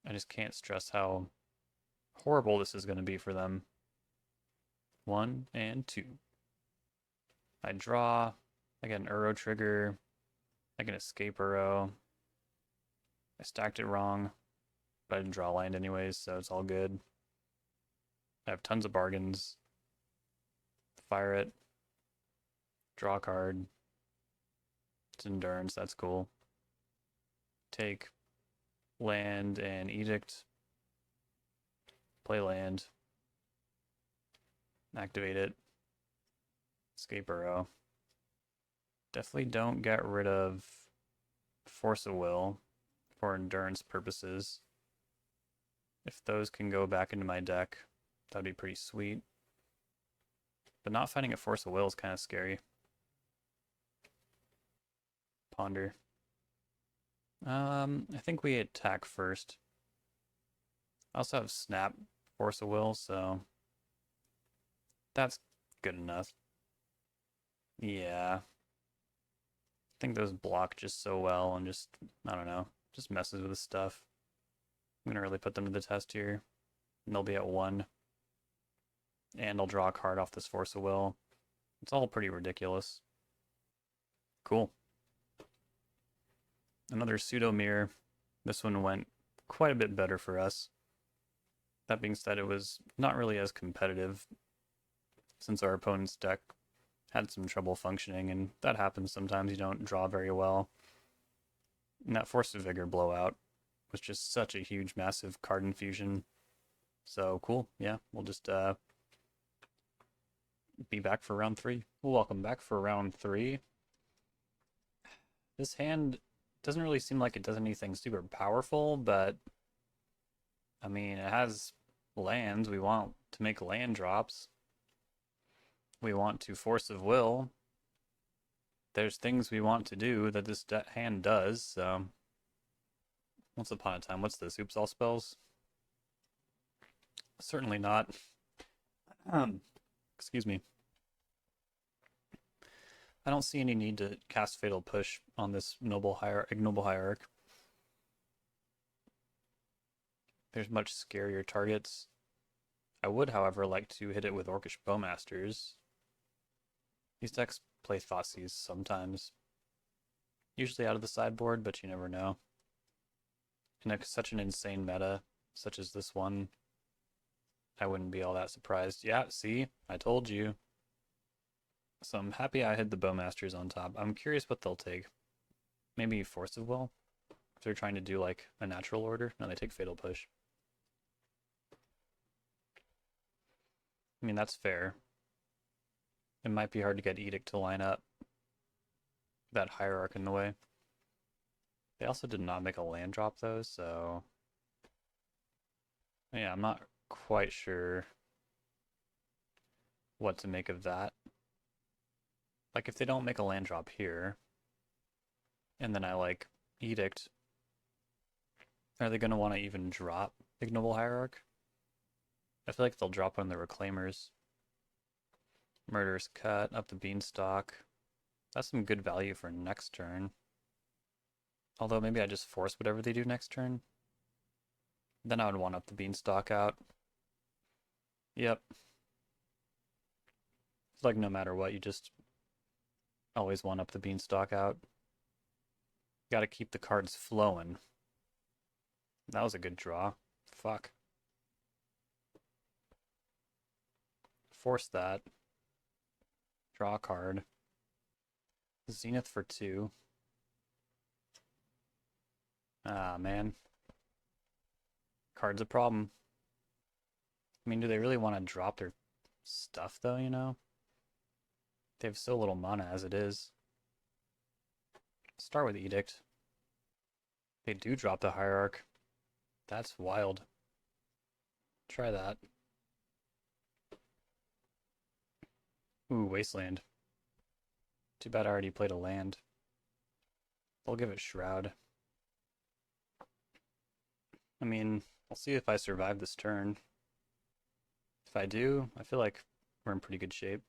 I just can't stress how horrible this is going to be for them. 1 and 2. I draw. I get an Uro trigger. I can escape Uro. I stacked it wrong, but I didn't draw land anyways, so it's all good. I have tons of bargains. Fire it. Draw a card. It's Endurance, that's cool. Take land and Edict. Play land. Activate it. Escape Uro. Definitely don't get rid of Force of Will for endurance purposes. If those can go back into my deck, that'd be pretty sweet. But not finding a Force of Will is kind of scary. Ponder. I think we attack first. I also have Snap, Force of Will, so that's good enough. Yeah. I think those block just so well and just, I don't know, just messes with the stuff. I'm gonna really put them to the test here. And they'll be at 1. And I'll draw a card off this Force of Will. It's all pretty ridiculous. Cool. Another Pseudo Mirror. This one went quite a bit better for us. That being said, it was not really as competitive since our opponent's deck had some trouble functioning, and that happens sometimes. You don't draw very well. And that Force of Vigor blowout was just such a huge, massive card infusion. So cool, yeah, we'll just be back for round 3. Well, welcome back for round 3. This hand doesn't really seem like it does anything super powerful, but I mean, it has lands. We want to make land drops. We want to Force of Will. There's things we want to do that this hand does, so... Once upon a time, what's this? Oops, all spells? Certainly not. Excuse me. I don't see any need to cast Fatal Push on this Ignoble Hierarch. There's much scarier targets. I would, however, like to hit it with Orcish Bowmasters. These decks play Thoughtseize sometimes. Usually out of the sideboard, but you never know. In such an insane meta, such as this one, I wouldn't be all that surprised. Yeah, see? I told you. So I'm happy I had the Bowmasters on top. I'm curious what they'll take. Maybe Force of Will? If they're trying to do like a natural order? No, they take Fatal Push. I mean, that's fair. It might be hard to get Edict to line up. That Hierarch in the way. They also did not make a land drop though, so... Yeah, I'm not quite sure what to make of that. Like, if they don't make a land drop here, and then I, like, Edict, are they going to want to even drop Ignoble Hierarch? I feel like they'll drop one of the Reclaimers. Murderous Cut, up the Beanstalk. That's some good value for next turn. Although maybe I just force whatever they do next turn. Then I would want up the Beanstalk out. Yep. It's like no matter what, you just Always one up the Beanstalk out. Gotta keep the cards flowing. That was a good draw. Fuck. Force that. Draw a card. Zenith for 2. Ah, man. Card's a problem. I mean, do they really want to drop their stuff, though, you know? They have so little mana as it is. Start with Edict. They do drop the Hierarch. That's wild. Try that. Ooh, Wasteland. Too bad I already played a land. They'll give it Shroud. I mean, I'll see if I survive this turn. If I do, I feel like we're in pretty good shape.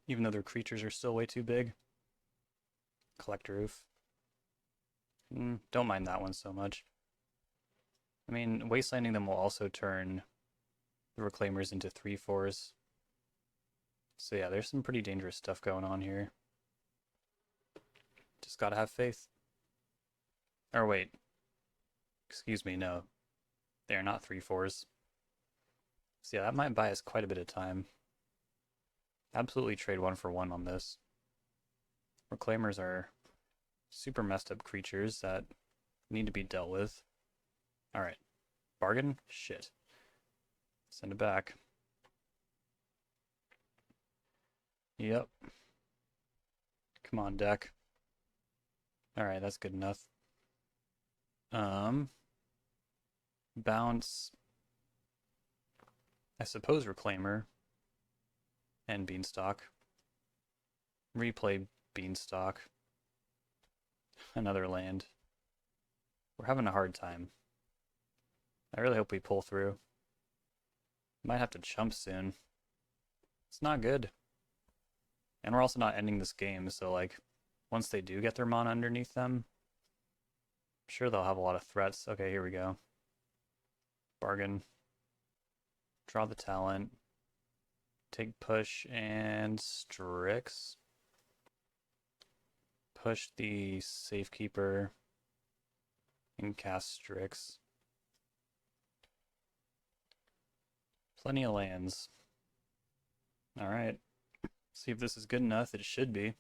Even though their creatures are still way too big. Collect Roof. Don't mind that one so much. I mean, Wastelanding them will also turn the Reclaimers into 3/4s. So yeah, there's some pretty dangerous stuff going on here. Just gotta have faith. Or wait. Excuse me, no. They are not 3/4s. So yeah, that might buy us quite a bit of time. Absolutely trade 1 for 1 on this. Reclaimers are super messed up creatures that need to be dealt with. Alright. Bargain? Shit. Send it back. Yep. Come on, deck. Alright, that's good enough. Bounce. I suppose Reclaimer. And Beanstalk. Replay Beanstalk. Another land. We're having a hard time. I really hope we pull through. Might have to chump soon. It's not good. And we're also not ending this game, so like, once they do get their mana underneath them, I'm sure they'll have a lot of threats. Okay, here we go. Bargain. Draw the talent. Take push and Strix. Push the Safekeeper and cast Strix. Plenty of lands. Alright. See if this is good enough. It should be.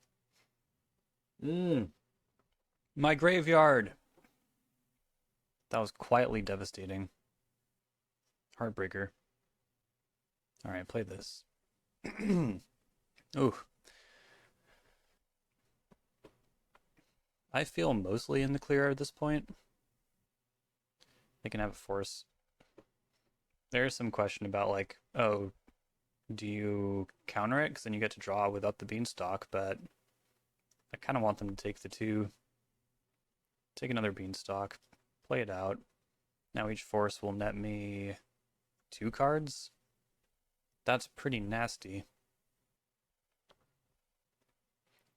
My graveyard! That was quietly devastating. Heartbreaker. Alright, play this. Ooh. I feel mostly in the clear at this point. They can have a force. There's some question about like, oh, do you counter it? Because then you get to draw without the Beanstalk, but I kind of want them to take the 2. Take another Beanstalk. Play it out. Now each force will net me 2 cards. That's pretty nasty.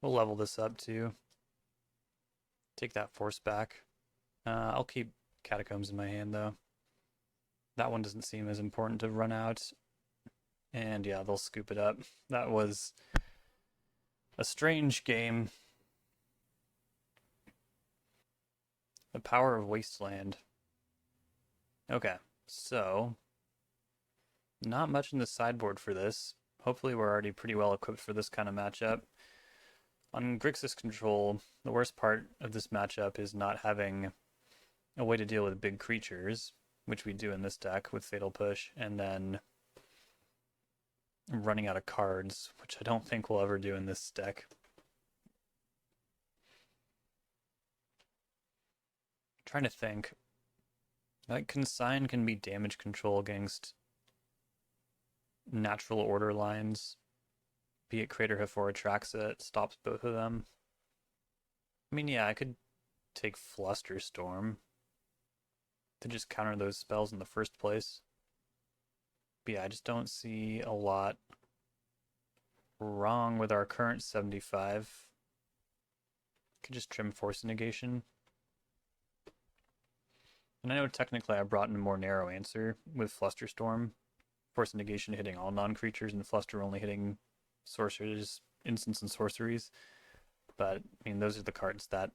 We'll level this up too. Take that force back. I'll keep Catacombs in my hand though. That one doesn't seem as important to run out. And yeah, they'll scoop it up. That was a strange game. The power of Wasteland. Okay, so not much in the sideboard for this. Hopefully we're already pretty well equipped for this kind of matchup. On Grixis control, the worst part of this matchup is not having a way to deal with big creatures, which we do in this deck with Fatal Push, and then running out of cards, which I don't think we'll ever do in this deck. I'm trying to think. Like, Consign can be damage control against natural order lines. Be it Craterhoof or Atraxa, it stops both of them. I mean, yeah, I could take Flusterstorm to just counter those spells in the first place. But yeah, I just don't see a lot wrong with our current 75. Could just trim Force Negation. And I know technically I brought in a more narrow answer with Flusterstorm. Force Negation hitting all non-creatures and Fluster only hitting sorcerers instants and sorceries. But I mean, those are the cards that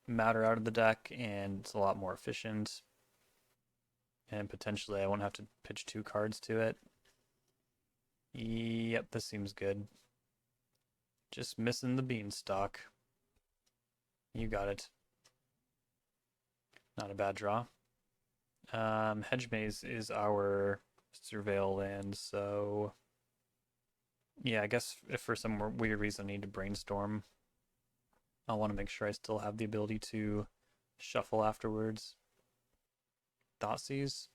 matter out of the deck, and it's a lot more efficient. And potentially I won't have to pitch 2 cards to it. Yep, this seems good. Just missing the Beanstalk. You got it. Not a bad draw. Hedge Maze is our Surveil land, so yeah, I guess if for some weird reason I need to brainstorm, I'll want to make sure I still have the ability to shuffle afterwards. Thoughtseize.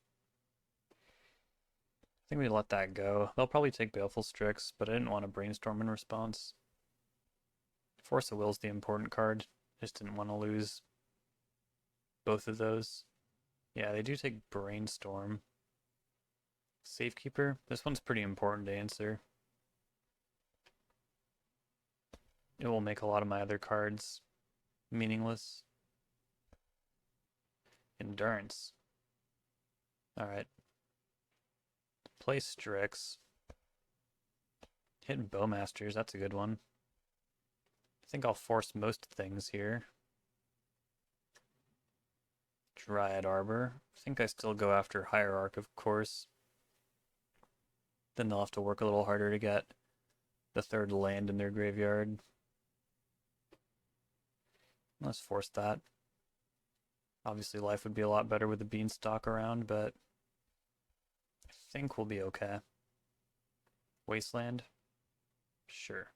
I think we let that go. They'll probably take Baleful Strix, but I didn't want to brainstorm in response. Force of Will's the important card. Just didn't want to lose both of those. Yeah, they do take Brainstorm. Safekeeper. This one's pretty important to answer. It will make a lot of my other cards meaningless. Endurance. Alright. Play Strix. Hit Bowmasters, that's a good one. I think I'll force most things here. Dryad Arbor. I think I still go after Hierarch, of course. Then they'll have to work a little harder to get the 3rd land in their graveyard. Let's force that. Obviously life would be a lot better with the Beanstalk around, but I think we'll be okay. Wasteland? Sure.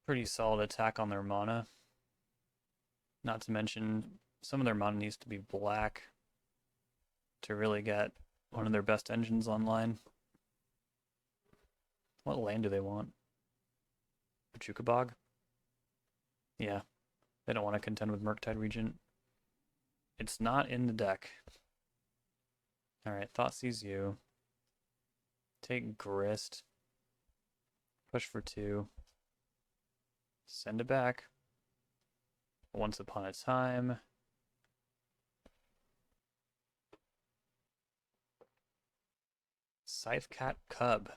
Pretty solid attack on their mana. Not to mention, some of their mana needs to be black to really get one of their best engines online. What land do they want? Pachuca Bog? Yeah, they don't want to contend with Murktide Regent. It's not in the deck. Alright, Thoughtseize you. Take Grist. Push for 2. Send it back. Once Upon a Time. Scythecat Cub.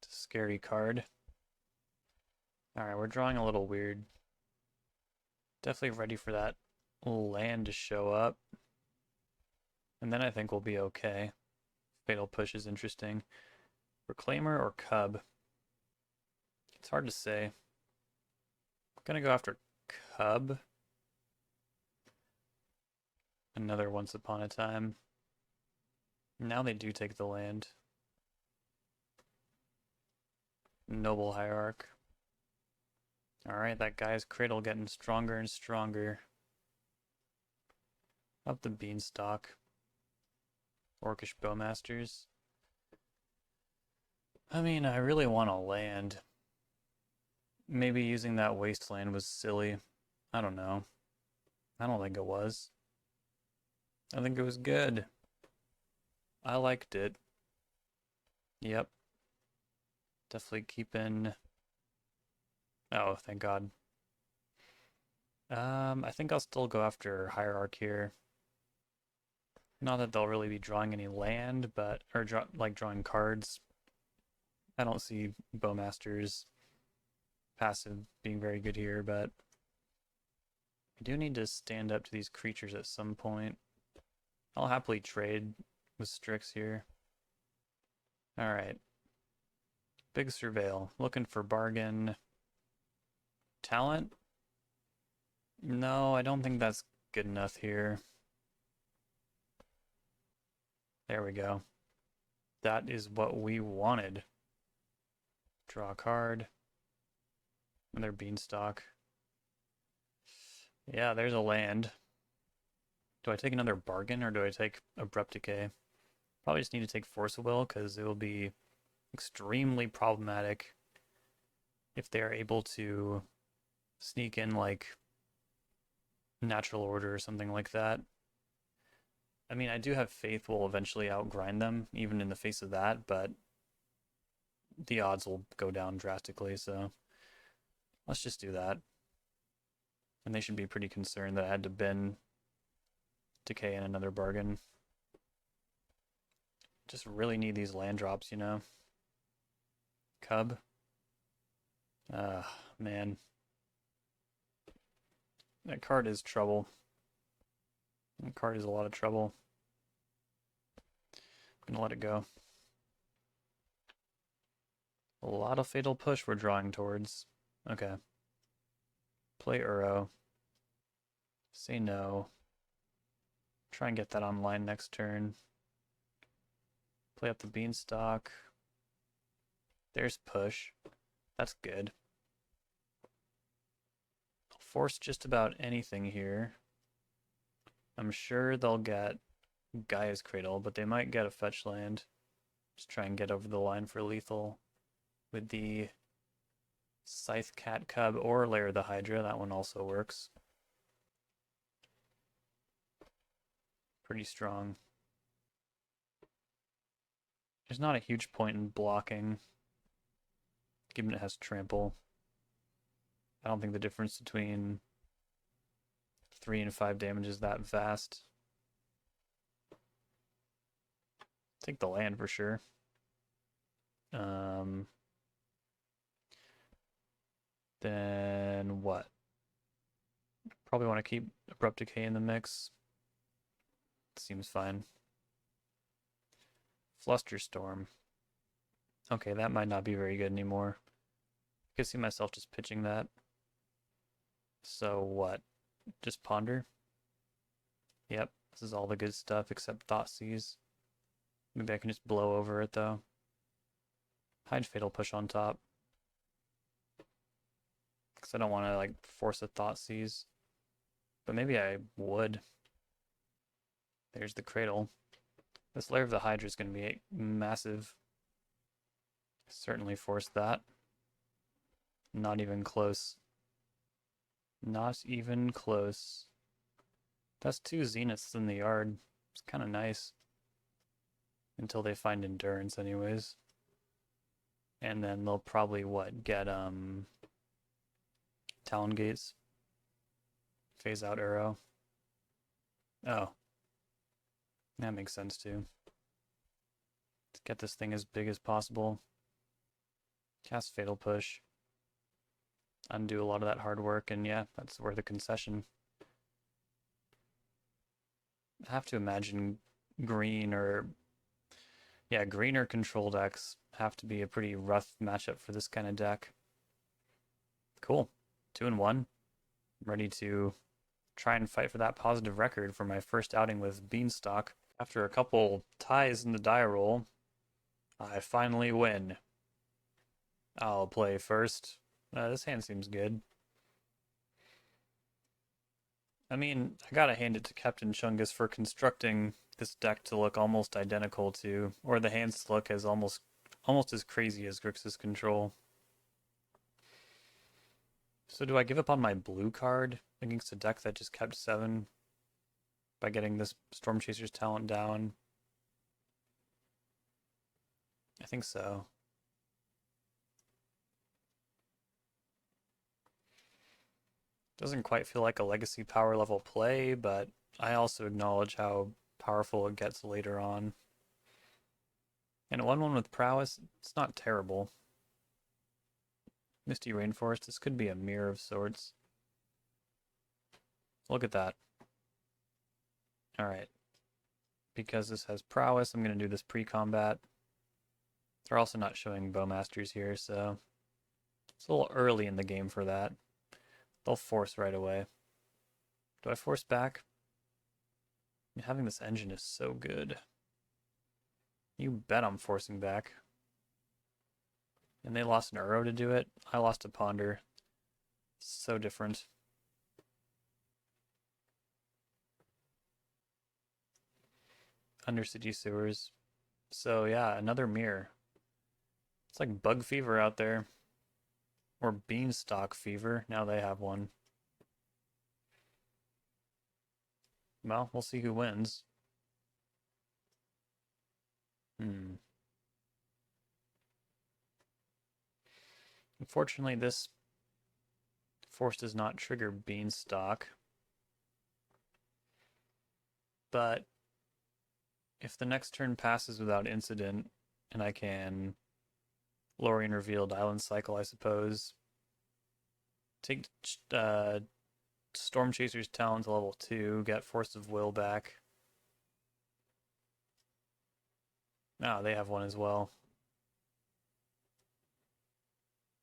It's a scary card. Alright, we're drawing a little weird. Definitely ready for that land to show up. And then I think we'll be okay. Fatal Push is interesting. Reclaimer or Cub? It's hard to say. I'm gonna go after Cub. Another Once Upon a Time. Now they do take the land. Noble Hierarch. Alright, that guy's Cradle getting stronger and stronger. Up the Beanstalk. Orcish Bowmasters. I mean, I really want to land. Maybe using that Wasteland was silly. I don't know. I don't think it was. I think it was good. I liked it. Yep. Definitely keeping... Oh, thank God. I think I'll still go after Hierarch here. Not that they'll really be drawing any land, but... Or, drawing cards. I don't see Bowmaster's passive being very good here, but... I do need to stand up to these creatures at some point. I'll happily trade with Strix here. Alright. Big Surveil. Looking for bargain. Talent? No, I don't think that's good enough here. There we go. That is what we wanted. Draw a card. Another Beanstalk. Yeah, there's a land. Do I take another bargain or do I take Abrupt Decay? Probably just need to take Force of Will because it will be extremely problematic if they're able to sneak in like Natural Order or something like that. I mean, I do have faith we'll eventually outgrind them, even in the face of that, but the odds will go down drastically, so let's just do that. And they should be pretty concerned that I had to bin Decay and another bargain. Just really need these land drops, you know? Cub. Man. That card is trouble. That card is a lot of trouble. I'm gonna let it go. A lot of Fatal Push we're drawing towards. Okay. Play Uro. Say no. Try and get that online next turn. Play up the Beanstalk. There's push. That's good. I'll force just about anything here. I'm sure they'll get Gaia's Cradle, but they might get a fetch land. Just try and get over the line for lethal with the Scythe Cat Cub or Lair the Hydra. That one also works. Pretty strong. There's not a huge point in blocking, given it has trample. I don't think the difference between 3 and 5 damage is that vast. Take the land for sure. Then what? Probably want to keep Abrupt Decay in the mix. Seems fine. Flusterstorm. Okay, that might not be very good anymore. I could see myself just pitching that. So what? Just Ponder? Yep, this is all the good stuff except Thoughtseize. Maybe I can just blow over it though. Hide Fatal Push on top. Because I don't want to like force a Thoughtseize. But maybe I would. There's the Cradle. This Lair of the Hydra is going to be massive. Certainly force that. Not even close. Not even close. That's 2 Zeniths in the yard. It's kind of nice. Until they find Endurance anyways. And then they'll probably, what, get, Talon Gates. Phase out Uro. Oh. That makes sense too. Let's get this thing as big as possible. Cast Fatal Push. Undo a lot of that hard work, and yeah, that's worth a concession. I have to imagine green or control decks have to be a pretty rough matchup for this kind of deck. Cool. 2-1. I'm ready to try and fight for that positive record for my first outing with Beanstalk. After a couple ties in the die roll, I finally win. I'll play first. This hand seems good. I mean, I gotta hand it to Captain Chungus for constructing this deck to look almost identical to, or the hands to look as almost as crazy as Grixis Control. So do I give up on my blue card against a deck that just kept 7 by getting this Storm Chaser's talent down? I think so. Doesn't quite feel like a legacy power level play, but I also acknowledge how powerful it gets later on. And 1-1 with prowess, it's not terrible. Misty Rainforest, this could be a mirror of sorts. Look at that. Alright. Because this has prowess, I'm going to do this pre-combat. They're also not showing Bowmasters here, so it's a little early in the game for that. They'll force right away. Do I force back? I mean, having this engine is so good. You bet I'm forcing back. And they lost an Uro to do it. I lost a Ponder. So different. Undercity Sewers. So yeah, another mirror. It's like bug fever out there. Or Beanstalk fever. Now they have one. Well, we'll see who wins. Unfortunately, this force does not trigger Beanstalk. But If the next turn passes without incident, and I can Lorien Revealed Island Cycle, I suppose. Take Storm Chaser's Talon to level 2, get Force of Will back. Oh, they have one as well.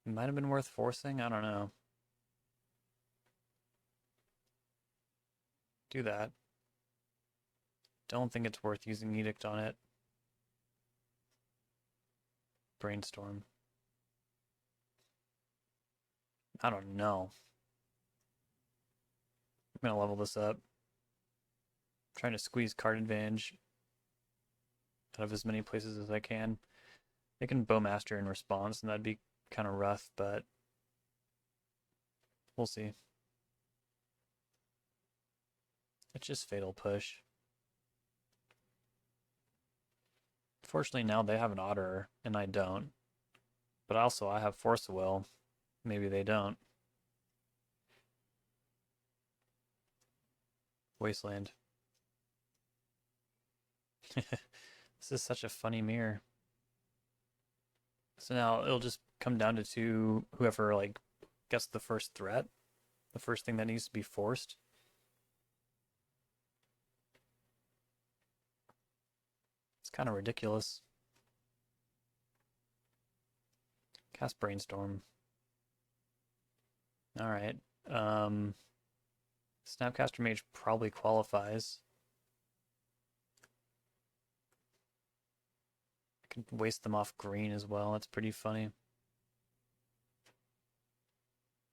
It might have been worth forcing, I don't know. Do that. Don't think it's worth using Edict on it. Brainstorm. I don't know. I'm gonna level this up. I'm trying to squeeze card advantage out of as many places as I can. They can Bowmaster in response, and that'd be kind of rough, but we'll see. It's just Fatal Push. Fortunately, now they have an Otterer, and I don't. But also, I have Force of Will. Maybe they don't. Wasteland. This is such a funny mirror. So now it'll just come down to whoever like gets the first threat, the first thing that needs to be forced. It's kind of ridiculous. Cast Brainstorm. All right. Snapcaster Mage probably qualifies. I could waste them off green as well. That's pretty funny.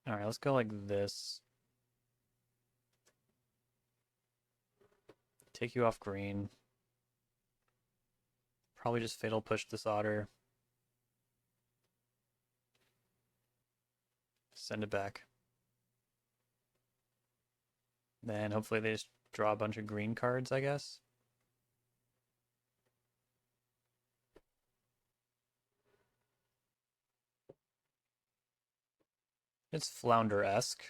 All right, let's go like this. Take you off green. Probably just Fatal Push this Otter. Send it back. Then hopefully they just draw a bunch of green cards, I guess. It's Flounder-esque.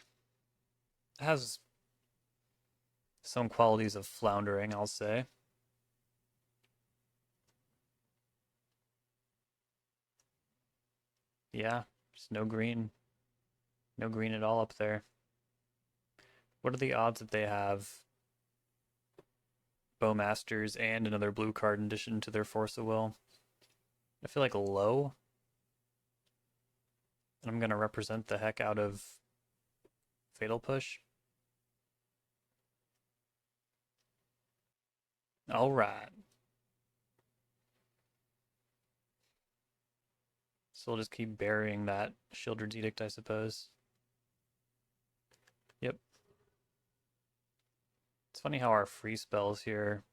It has some qualities of floundering, I'll say. Yeah, just no green. No green at all up there. What are the odds that they have Bowmasters and another blue card in addition to their Force of Will? I feel like low. And I'm going to represent the heck out of Fatal Push. All right. So we'll just keep burying that Shieldred's Edict, I suppose. Yep. It's funny how our free spells here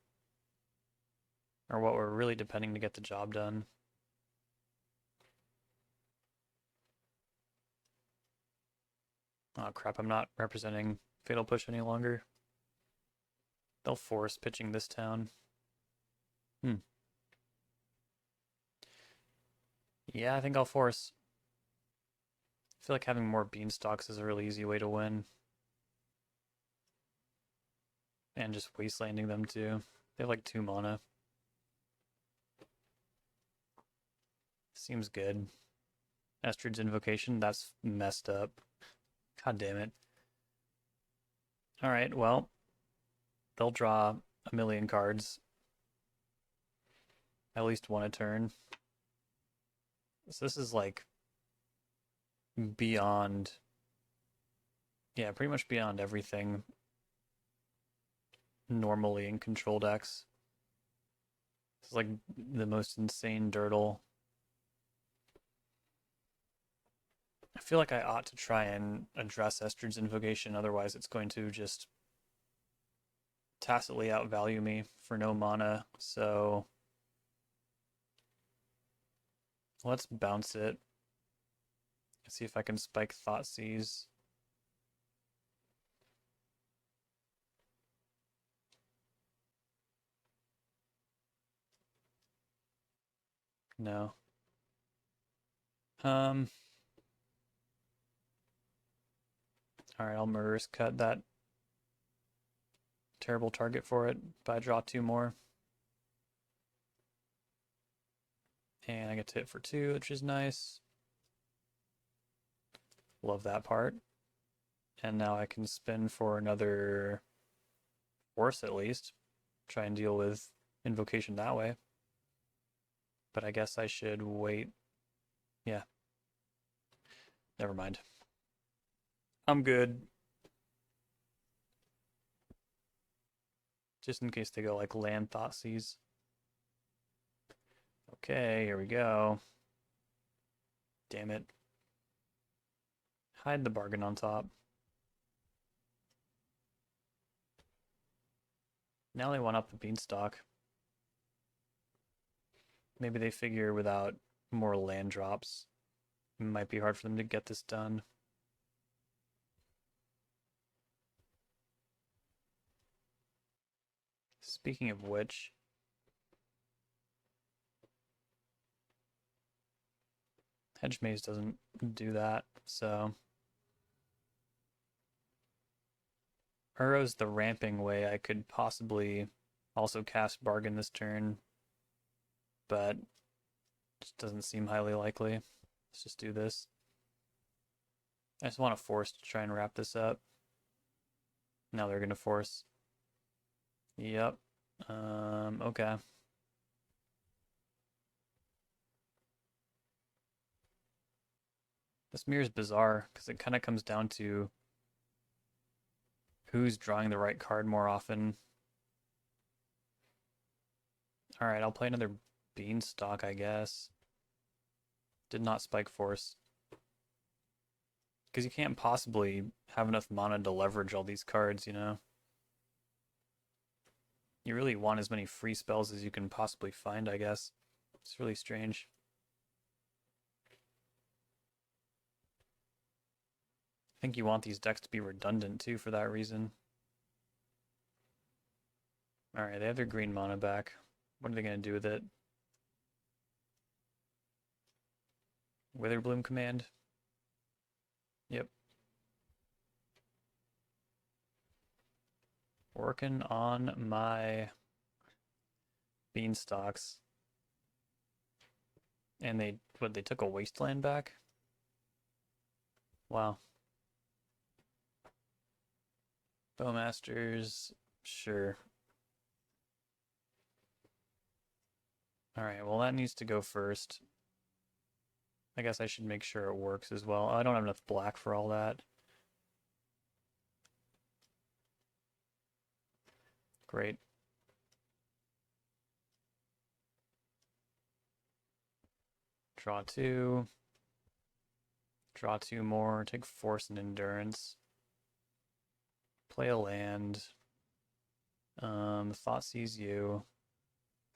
are what we're really depending to get the job done. Oh crap, I'm not representing Fatal Push any longer. They'll force pitching this town. Yeah, I think I'll force. I feel like having more Beanstalks is a really easy way to win. And just wastelanding them too. They have like 2 mana. Seems good. Estrid's Invocation, that's messed up. God damn it. Alright, well, they'll draw a million cards. At least one a turn. So this is like beyond, yeah, pretty much beyond everything normally in control decks. This is like the most insane dirtle. I feel like I ought to try and address Estrid's Invocation, otherwise it's going to just tacitly outvalue me for no mana, so let's bounce it. See if I can spike Thoughtseize. No. Alright, I'll Murderous Cut that terrible target for it, but I draw 2 more. And I get to hit for 2, which is nice. Love that part. And now I can spin for another force at least. Try and deal with invocation that way. But I guess I should wait. Yeah. Never mind. I'm good. Just in case they go like land Thoughtseize. Okay, here we go. Damn it. Hide the bargain on top. Now they want up the Beanstalk. Maybe they figure without more land drops, it might be hard for them to get this done. Speaking of which, Hedge Maze doesn't do that, so Uro's the ramping way I could possibly also cast Bargain this turn, but just doesn't seem highly likely. Let's just do this. I just want to force to try and wrap this up. Now they're going to force. Yep. Okay. This mirror is bizarre because it kind of comes down to who's drawing the right card more often. Alright, I'll play another Beanstalk, I guess. Did not spike force. Because you can't possibly have enough mana to leverage all these cards, you know? You really want as many free spells as you can possibly find, I guess. It's really strange. I think you want these decks to be redundant too for that reason. Alright, they have their green mana back. What are they going to do with it? Witherbloom command? Yep. Working on my Beanstalks. And they took a Wasteland back? Wow. Bowmasters, sure. Alright, well that needs to go first. I guess I should make sure it works as well. I don't have enough black for all that. Great. Draw 2. Draw 2 more. Take Force and Endurance. Play a land. Thoughtseize you.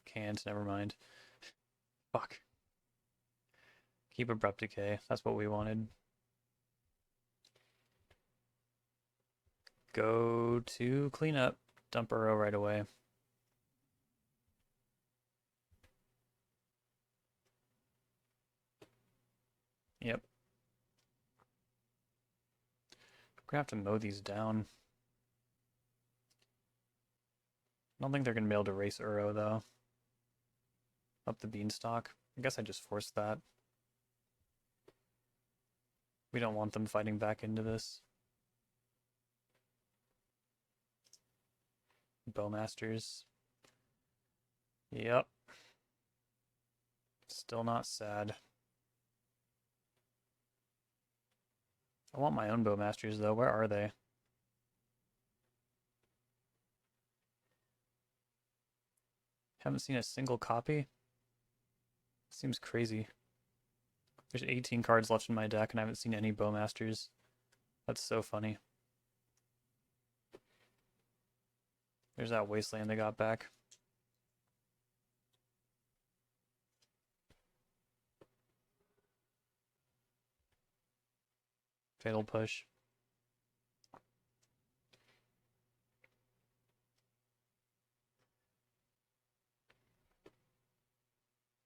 Can't, never mind. Fuck. Keep Abrupt Decay. That's what we wanted. Go to cleanup. Dump Uro right away. Yep. We're gonna have to mow these down. I don't think they're gonna be able to race Uro though. Up the Beanstalk. I guess I just forced that. We don't want them fighting back into this. Bowmasters. Yep. Still not sad. I want my own Bowmasters though. Where are they? Haven't seen a single copy. Seems crazy. There's 18 cards left in my deck and I haven't seen any Bowmasters. That's so funny. There's that Wasteland they got back. Fatal Push.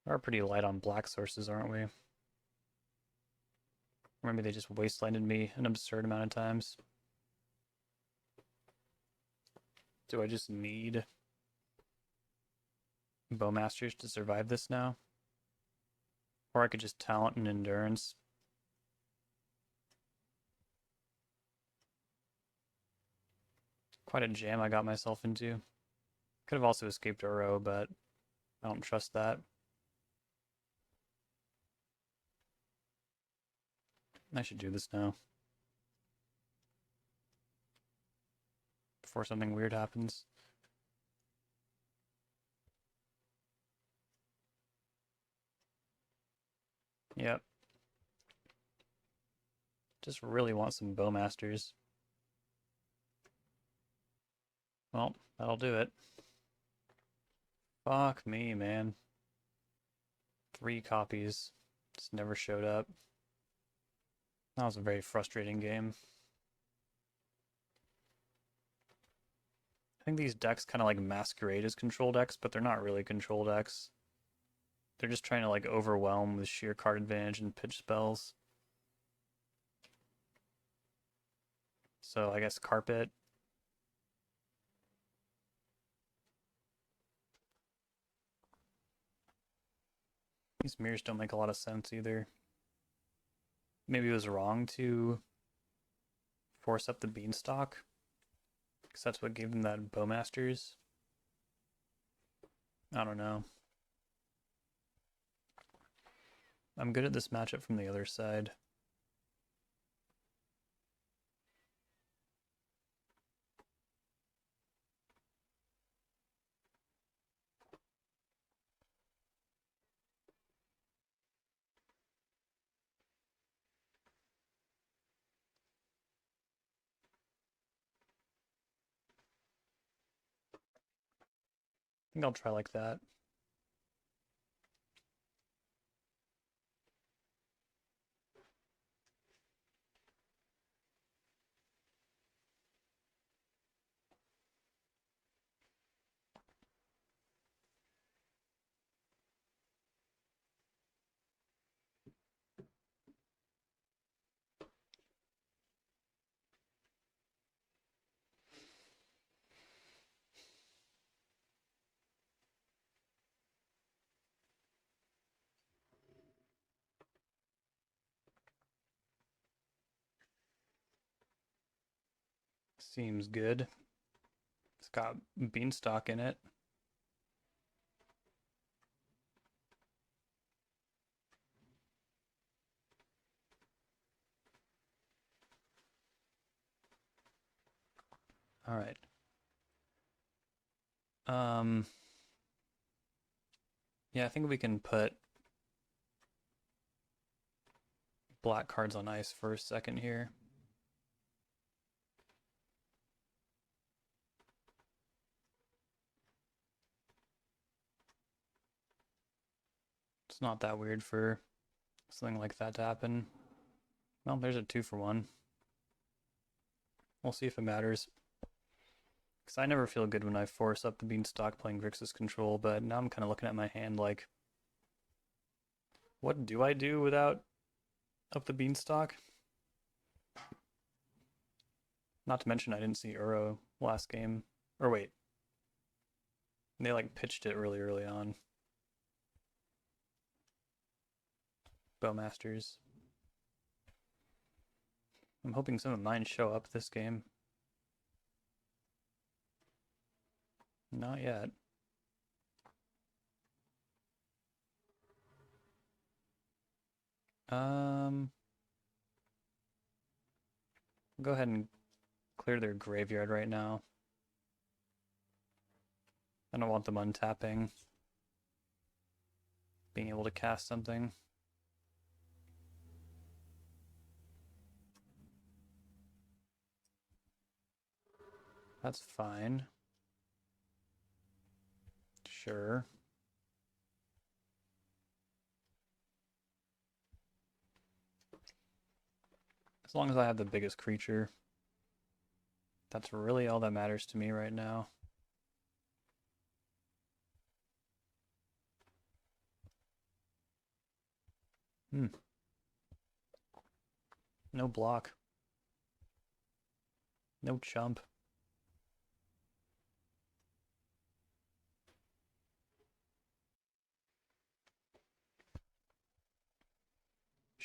We're pretty light on black sources, aren't we? Maybe they just wastelanded me an absurd amount of times. Do I just need Bowmasters to survive this now? Or I could just talent and endurance. Quite a jam I got myself into. Could have also escaped Uro, but I don't trust that. I should do this now. Before something weird happens. Yep. Just really want some Bowmasters. Well, that'll do it. Fuck me, man. 3 copies. Just never showed up. That was a very frustrating game. I think these decks kind of like masquerade as control decks, but they're not really control decks. They're just trying to like overwhelm with sheer card advantage and pitch spells. So I guess Carpet. These mirrors don't make a lot of sense either. Maybe it was wrong to force up the Beanstalk, because that's what gave them that Bowmasters. I don't know. I'm good at this matchup from the other side. I think I'll try like that. Seems good. It's got Beanstalk in it. All right. Yeah, I think we can put black cards on ice for a second here. It's not that weird for something like that to happen. Well, there's a 2-for-1. We'll see if it matters. Because I never feel good when I force up the Beanstalk playing Grixis control, but now I'm kind of looking at my hand like, what do I do without up the Beanstalk? Not to mention I didn't see Uro last game. Or wait. They like pitched it really early on. Bowmasters. I'm hoping some of mine show up this game. Not yet. Go ahead and clear their graveyard right now. I don't want them untapping. Being able to cast something. That's fine. Sure. As long as I have the biggest creature. That's really all that matters to me right now. No block. No chump.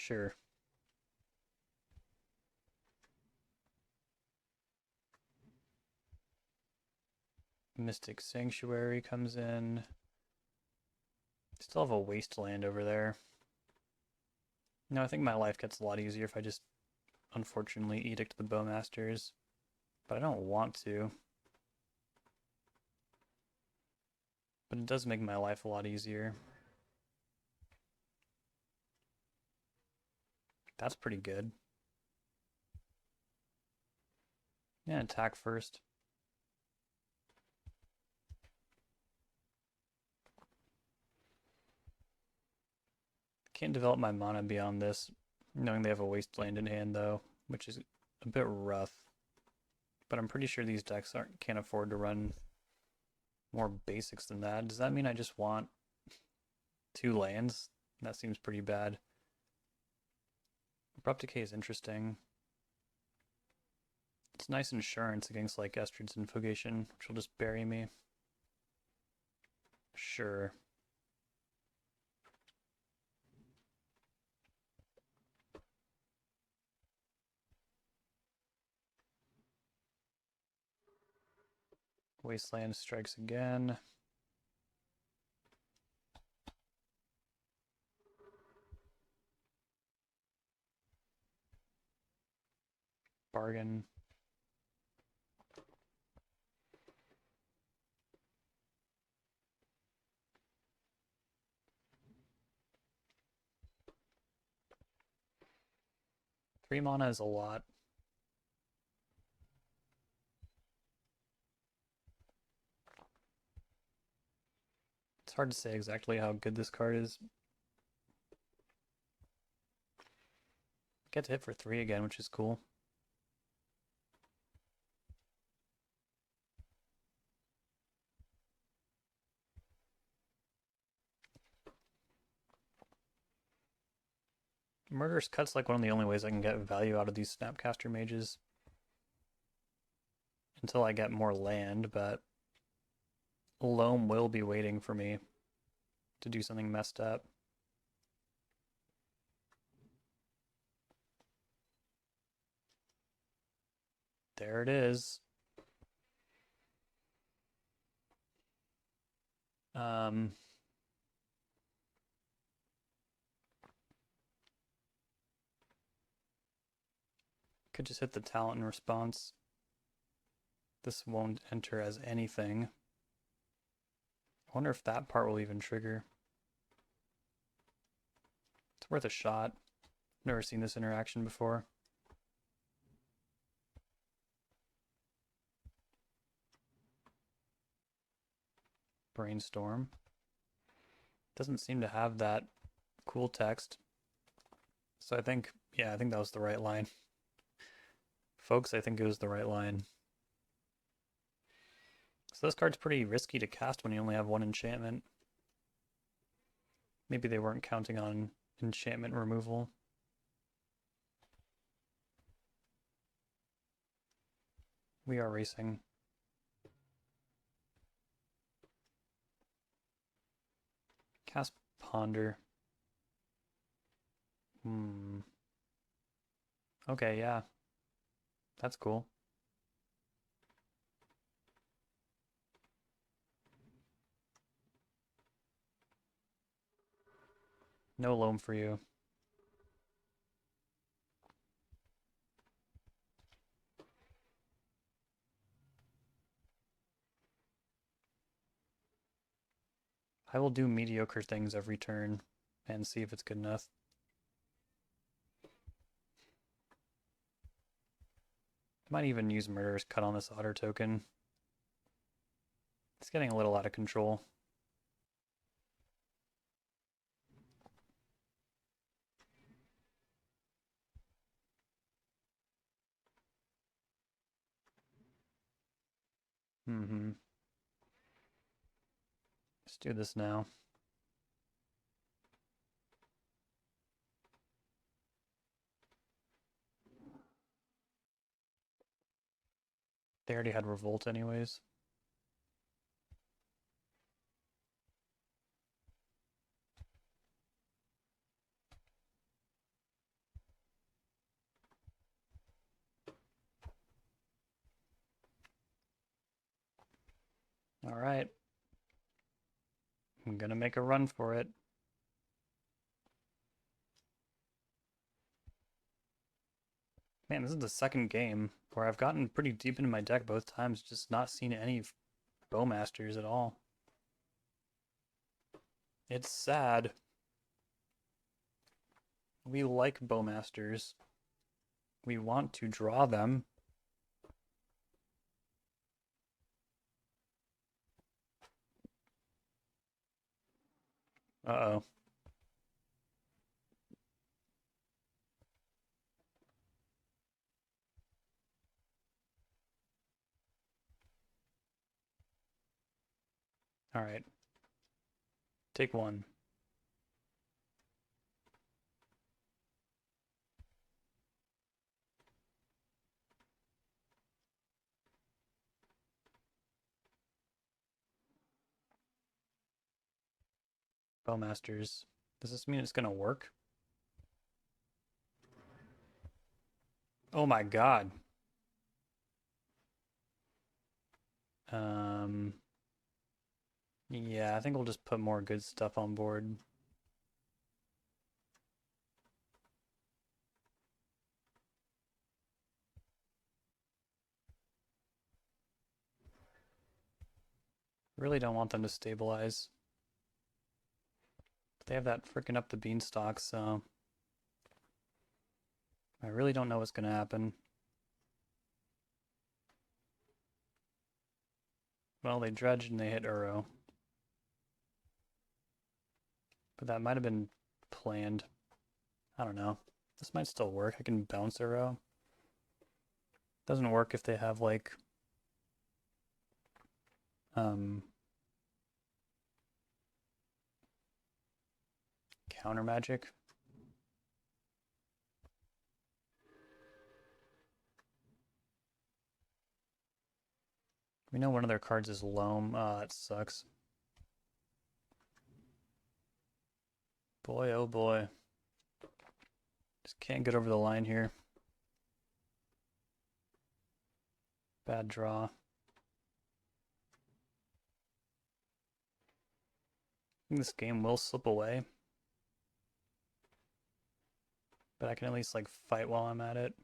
Sure. Mystic Sanctuary comes in. Still have a wasteland over there. No, I think my life gets a lot easier if I just, unfortunately, Edict the Bowmasters. But I don't want to. But it does make my life a lot easier. That's pretty good. Yeah, attack first. Can't develop my mana beyond this, knowing they have a wasteland in hand though, which is a bit rough. But I'm pretty sure these decks can't afford to run more basics than that. Does that mean I just want 2 lands? That seems pretty bad. Abrupt Decay is interesting. It's nice insurance against like Estrid's Infogation, which will just bury me. Sure. Wasteland strikes again. Bargain. Three mana is a lot. It's hard to say exactly how good this card is. Get to hit for 3 again, which is cool. Murderous Cut's like one of the only ways I can get value out of these Snapcaster mages. Until I get more land, but Loam will be waiting for me to do something messed up. There it is. Could just hit the talent in response. This won't enter as anything. I wonder if that part will even trigger. It's worth a shot. Never seen this interaction before. Brainstorm. Doesn't seem to have that cool text. So I think, yeah, I think that was the right line. Folks, I think it was the right line. So this card's pretty risky to cast when you only have 1 enchantment. Maybe they weren't counting on enchantment removal. We are racing. Cast Ponder. Okay, yeah. That's cool. No loam for you. I will do mediocre things every turn and see if it's good enough. Might even use Murderous Cut on this otter token. It's getting a little out of control. Let's do this now. They already had Revolt anyways. All right. I'm gonna make a run for it. Man, this is the second game where I've gotten pretty deep into my deck both times, just not seen any Bowmasters at all. It's sad. We like Bowmasters. We want to draw them. Uh-oh. All right. Take one. Bowmasters. Does this mean it's gonna work? Oh my god. Um, yeah, I think we'll just put more good stuff on board. Really don't want them to stabilize. But they have that freaking up the Beanstalk, so I really don't know what's gonna happen. Well, they dredge and they hit Uro. But that might have been planned. I don't know. This might still work. I can bounce Uro. Doesn't work if they have like counter magic. We know one of their cards is Loam. Ah, that sucks. Boy, oh boy. Just can't get over the line here. Bad draw. I think this game will slip away. But I can at least like fight while I'm at it.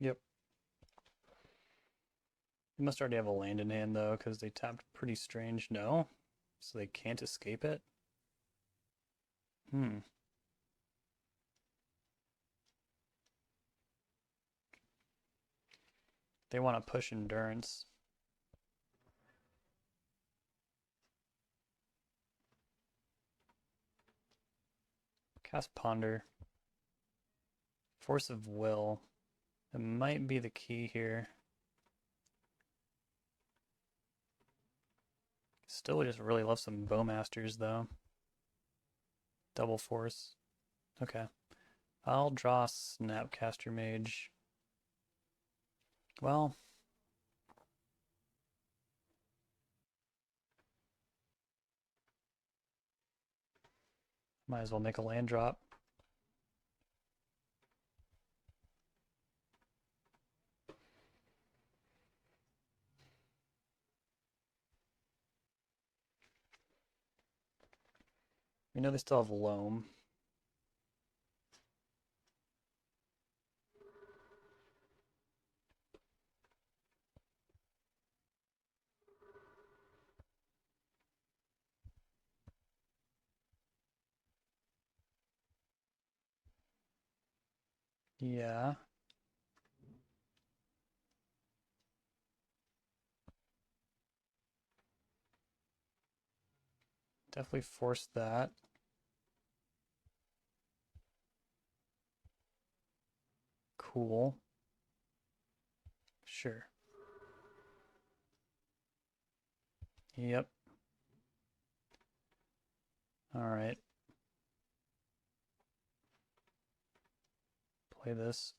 Yep. They must already have a land in hand though, because they tapped pretty strange. No? So they can't escape it? Hmm. They want to push endurance. Cast Ponder. Force of Will. It might be the key here. Still would just really love some Bowmasters though. Double Force. Okay. I'll draw Snapcaster Mage. Well, might as well make a land drop. We know they still have Loam. Yeah. Definitely force that. Cool. Sure. Yep. All right. Play this.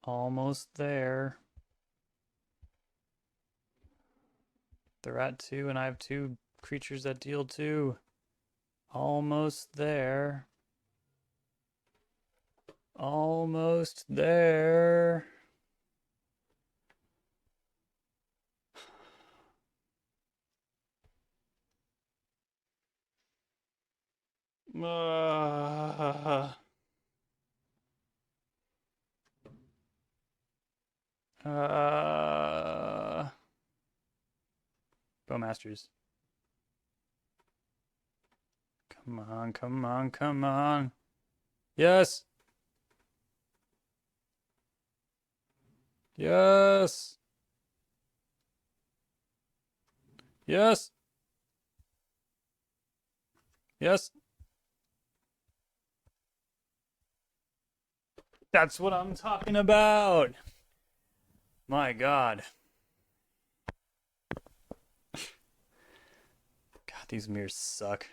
Almost there. They're at 2, and I have 2 creatures that deal 2. Almost there. Almost there. Uh, Bowmasters. Come on, come on, come on. Yes! Yes! Yes! Yes! That's what I'm talking about! My god. God, these mirrors suck.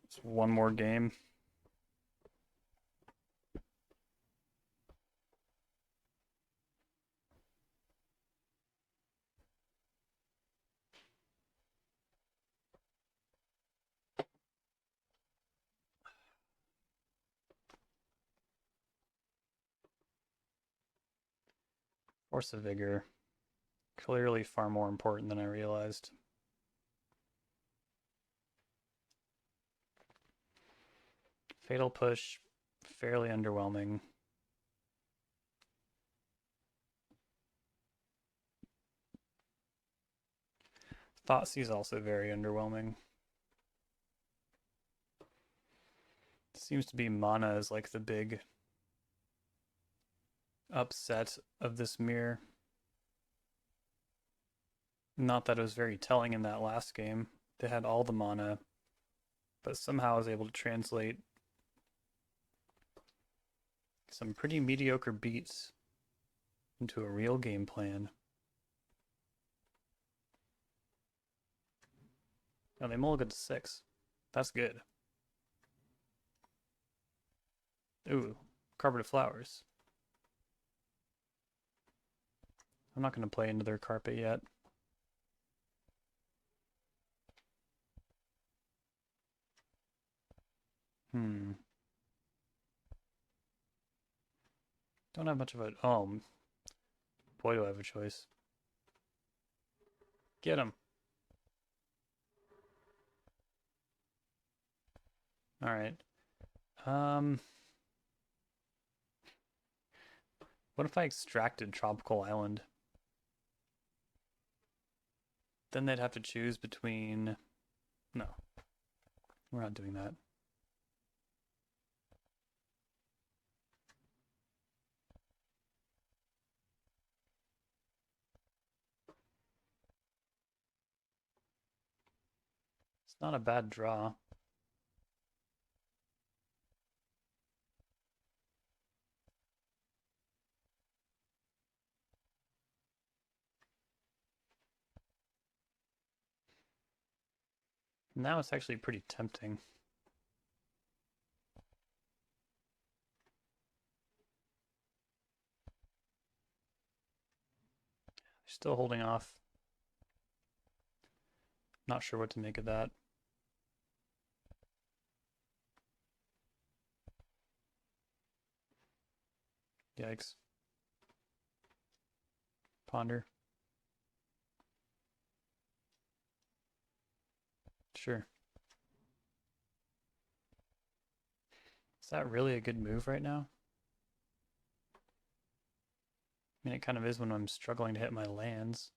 It's one more game. Force of Vigor. Clearly far more important than I realized. Fatal Push, fairly underwhelming. Thoughtseize also very underwhelming. Seems to be mana is like the big upset of this mirror. Not that it was very telling in that last game. They had all the mana, but somehow I was able to translate some pretty mediocre beats into a real game plan. Oh, they mulliganed to 6. That's good. Ooh, Carpet of Flowers. I'm not going to play into their carpet yet. Don't have much of a... Oh, boy, do I have a choice. Get him. All right. What if I extracted Tropical Island? Then they'd have to choose between... No. We're not doing that. It's not a bad draw. Now it's actually pretty tempting. Still holding off. Not sure what to make of that. Yikes. Ponder. Sure. Is that really a good move right now? I mean, it kind of is when I'm struggling to hit my lands.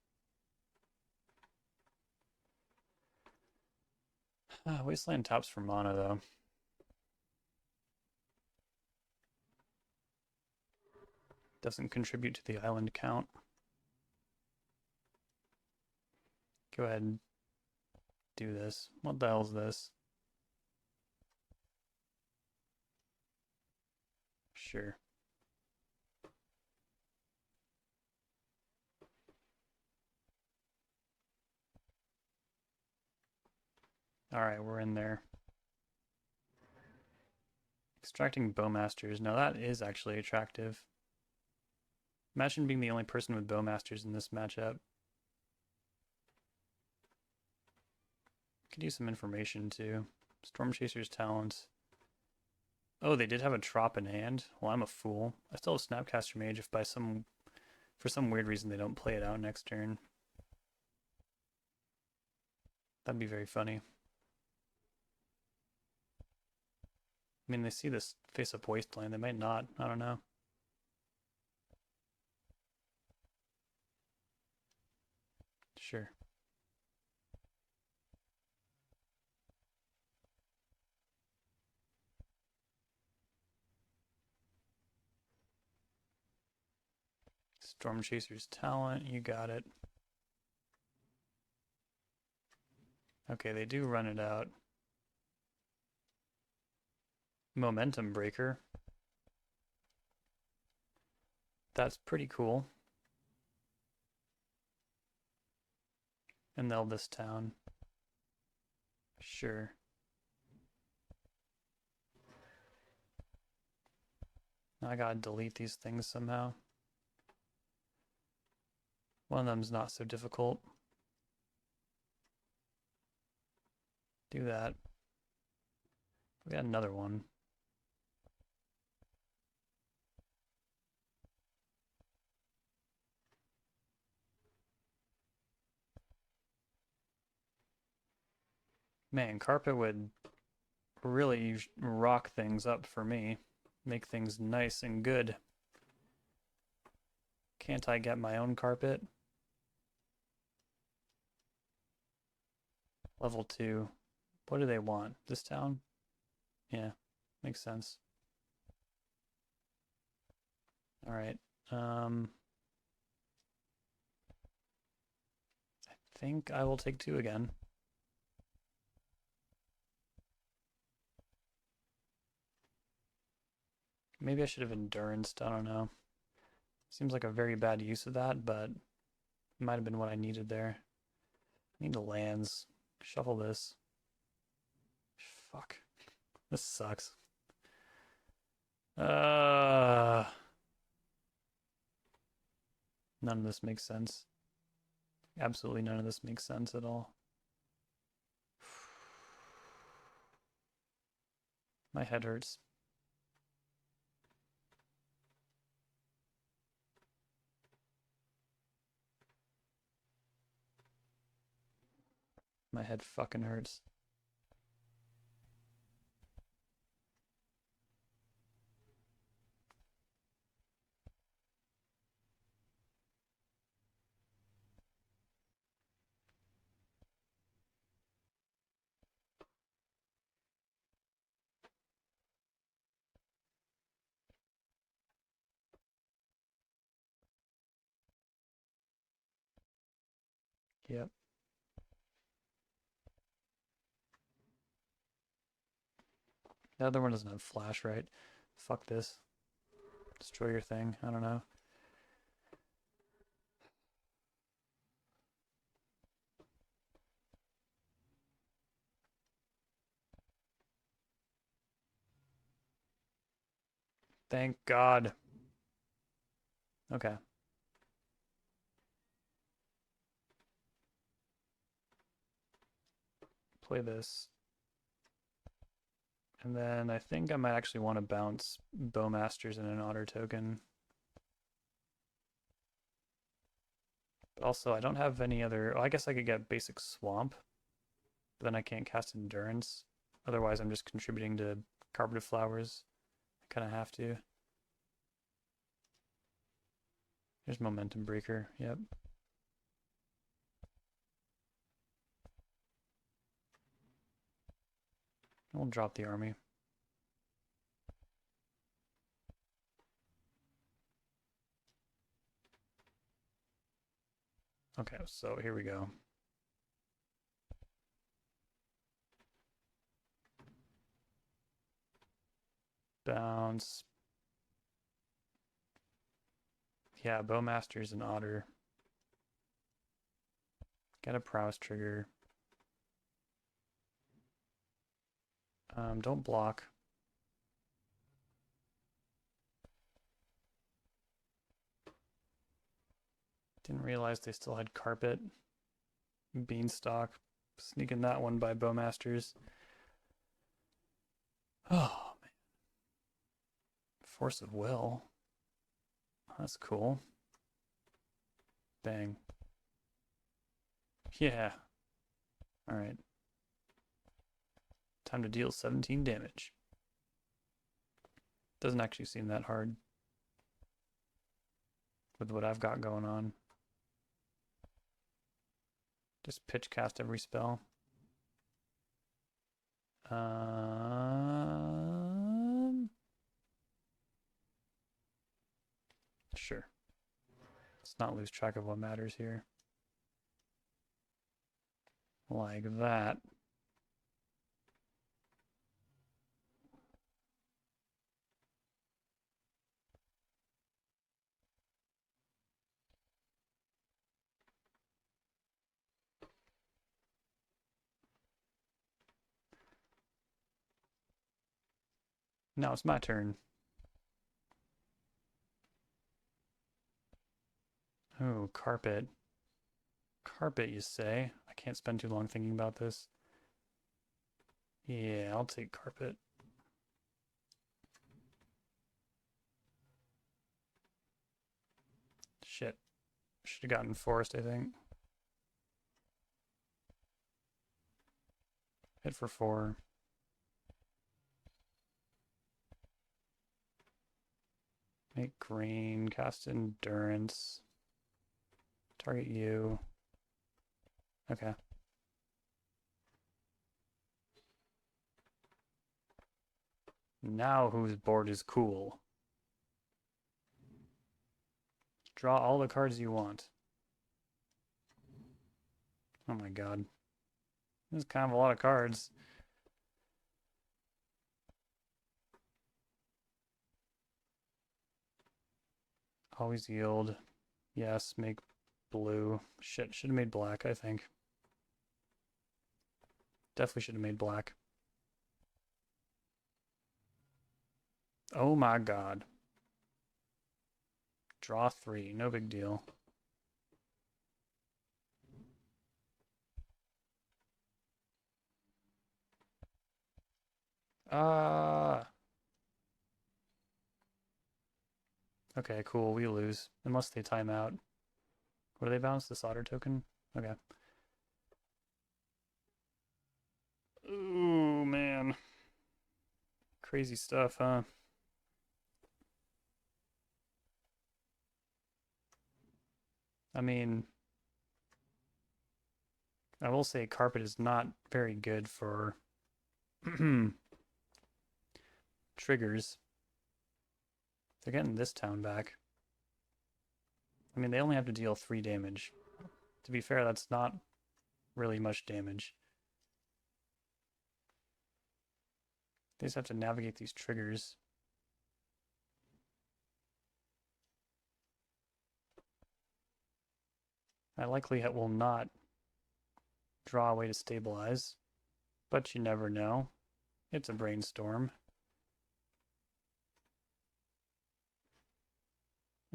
Wasteland taps for mana, though. Doesn't contribute to the island count. Go ahead and do this. What the hell is this? Sure. Alright, we're in there. Extracting Bowmasters. Now that is actually attractive. Imagine being the only person with Bowmasters in this matchup. Could use some information too. Storm Chaser's talent. Oh, they did have a Trop in hand. Well, I'm a fool. I still have Snapcaster Mage if for some weird reason they don't play it out next turn. That'd be very funny. I mean, they see this face-up Wasteland. They might not. I don't know. Sure. Storm Chaser's talent. You got it. Okay, they do run it out. Momentum Breaker. That's pretty cool. And they'll this town. Sure. Now I gotta delete these things somehow. One of them's not so difficult. Do that. We got another one. Man, Carpet would really rock things up for me. Make things nice and good. Can't I get my own Carpet? Level 2. What do they want? This town? Yeah, makes sense. Alright. I think I will take 2 again. Maybe I should have Enduranced, I don't know. Seems like a very bad use of that, but it might have been what I needed there. I need the lands. Shuffle this. Fuck. This sucks. None of this makes sense. Absolutely none of this makes sense at all. My head hurts. My head fucking hurts. Yep. The other one doesn't have flash, right? Fuck this. Destroy your thing. I don't know. Thank God. Okay. Play this. And then I think I might actually want to bounce Bowmasters in an otter token. But also, I don't have any other... Oh, I guess I could get basic Swamp. But then I can't cast Endurance. Otherwise, I'm just contributing to Carpeted Flowers. I kind of have to. There's Momentum Breaker. Yep. We'll drop the army. Okay, so here we go. Bounce. Yeah, Bowmaster's an otter. Get a prowess trigger. Don't block. Didn't realize they still had carpet. Beanstalk. Sneaking that one by Bowmasters. Oh, man. Force of Will. That's cool. Bang. Yeah. Alright. Time to deal 17 damage. Doesn't actually seem that hard with what I've got going on. Just pitch cast every spell. Sure. Let's not lose track of what matters here. Like that. Now it's my turn. Oh, carpet. Carpet, you say? I can't spend too long thinking about this. Yeah, I'll take carpet. Shit. Should have gotten forest, I think. Hit for 4. Make green, cast endurance. Target you. Okay. Now whose board is cool? Draw all the cards you want. Oh my god. This is kind of a lot of cards. Always yield. Yes, make blue. Shit, should have made black, I think. Definitely should have made black. Oh my god. Draw 3, no big deal. Okay, cool, we lose. Unless they time out. What do they bounce? The solder token? Okay. Ooh, man. Crazy stuff, huh? I mean, I will say carpet is not very good for triggers. They're getting this town back. I mean, they only have to deal 3 damage. To be fair, that's not really much damage. They just have to navigate these triggers. I likely will not draw a way to stabilize, but you never know. It's a brainstorm.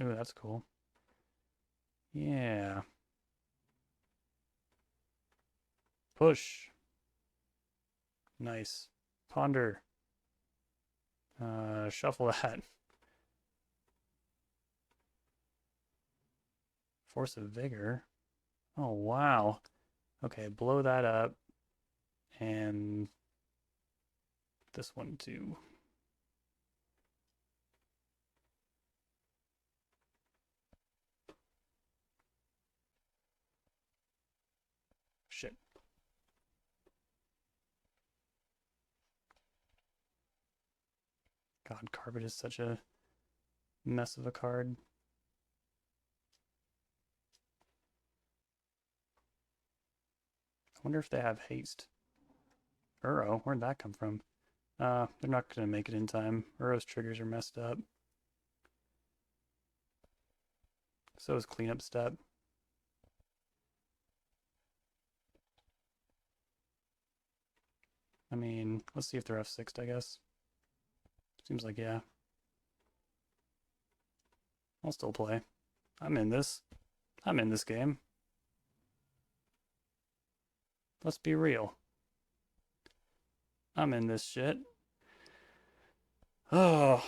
Ooh, that's cool. Yeah. Push. Nice. Ponder. Shuffle that. Force of Vigor. Oh, wow. Okay, blow that up. And this one too. Shit. God, Carpet is such a mess of a card. I wonder if they have haste. Uro, where'd that come from? They're not going to make it in time. Uro's triggers are messed up. So is Cleanup Step. I mean, let's see if they're F6'd, I guess. Seems like, yeah. I'll still play. I'm in this. I'm in this game. Let's be real. I'm in this shit. Oh.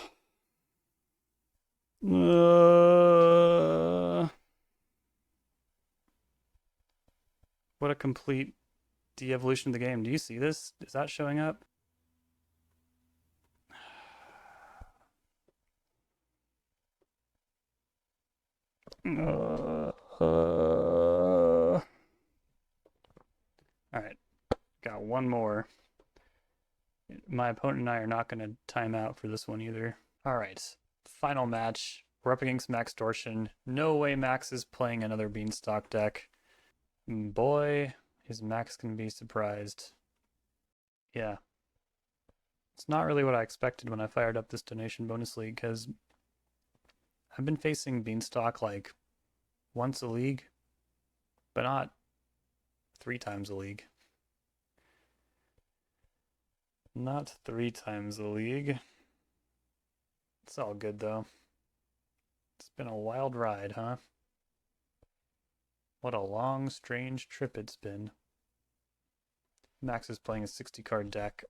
What a complete de-evolution of the game. Do you see this? Is that showing up? Alright. Got one more. My opponent and I are not going to time out for this one either. Alright. Final match. We're up against Max Dortion. No way Max is playing another Beanstalk deck. Boy, is Max going to be surprised. Yeah. It's not really what I expected when I fired up this donation bonus league, because I've been facing Beanstalk like once a league, but not 3 times a league. Not 3 times a league. It's all good though. It's been a wild ride, huh? What a long, strange trip it's been. Max is playing a 60-card deck.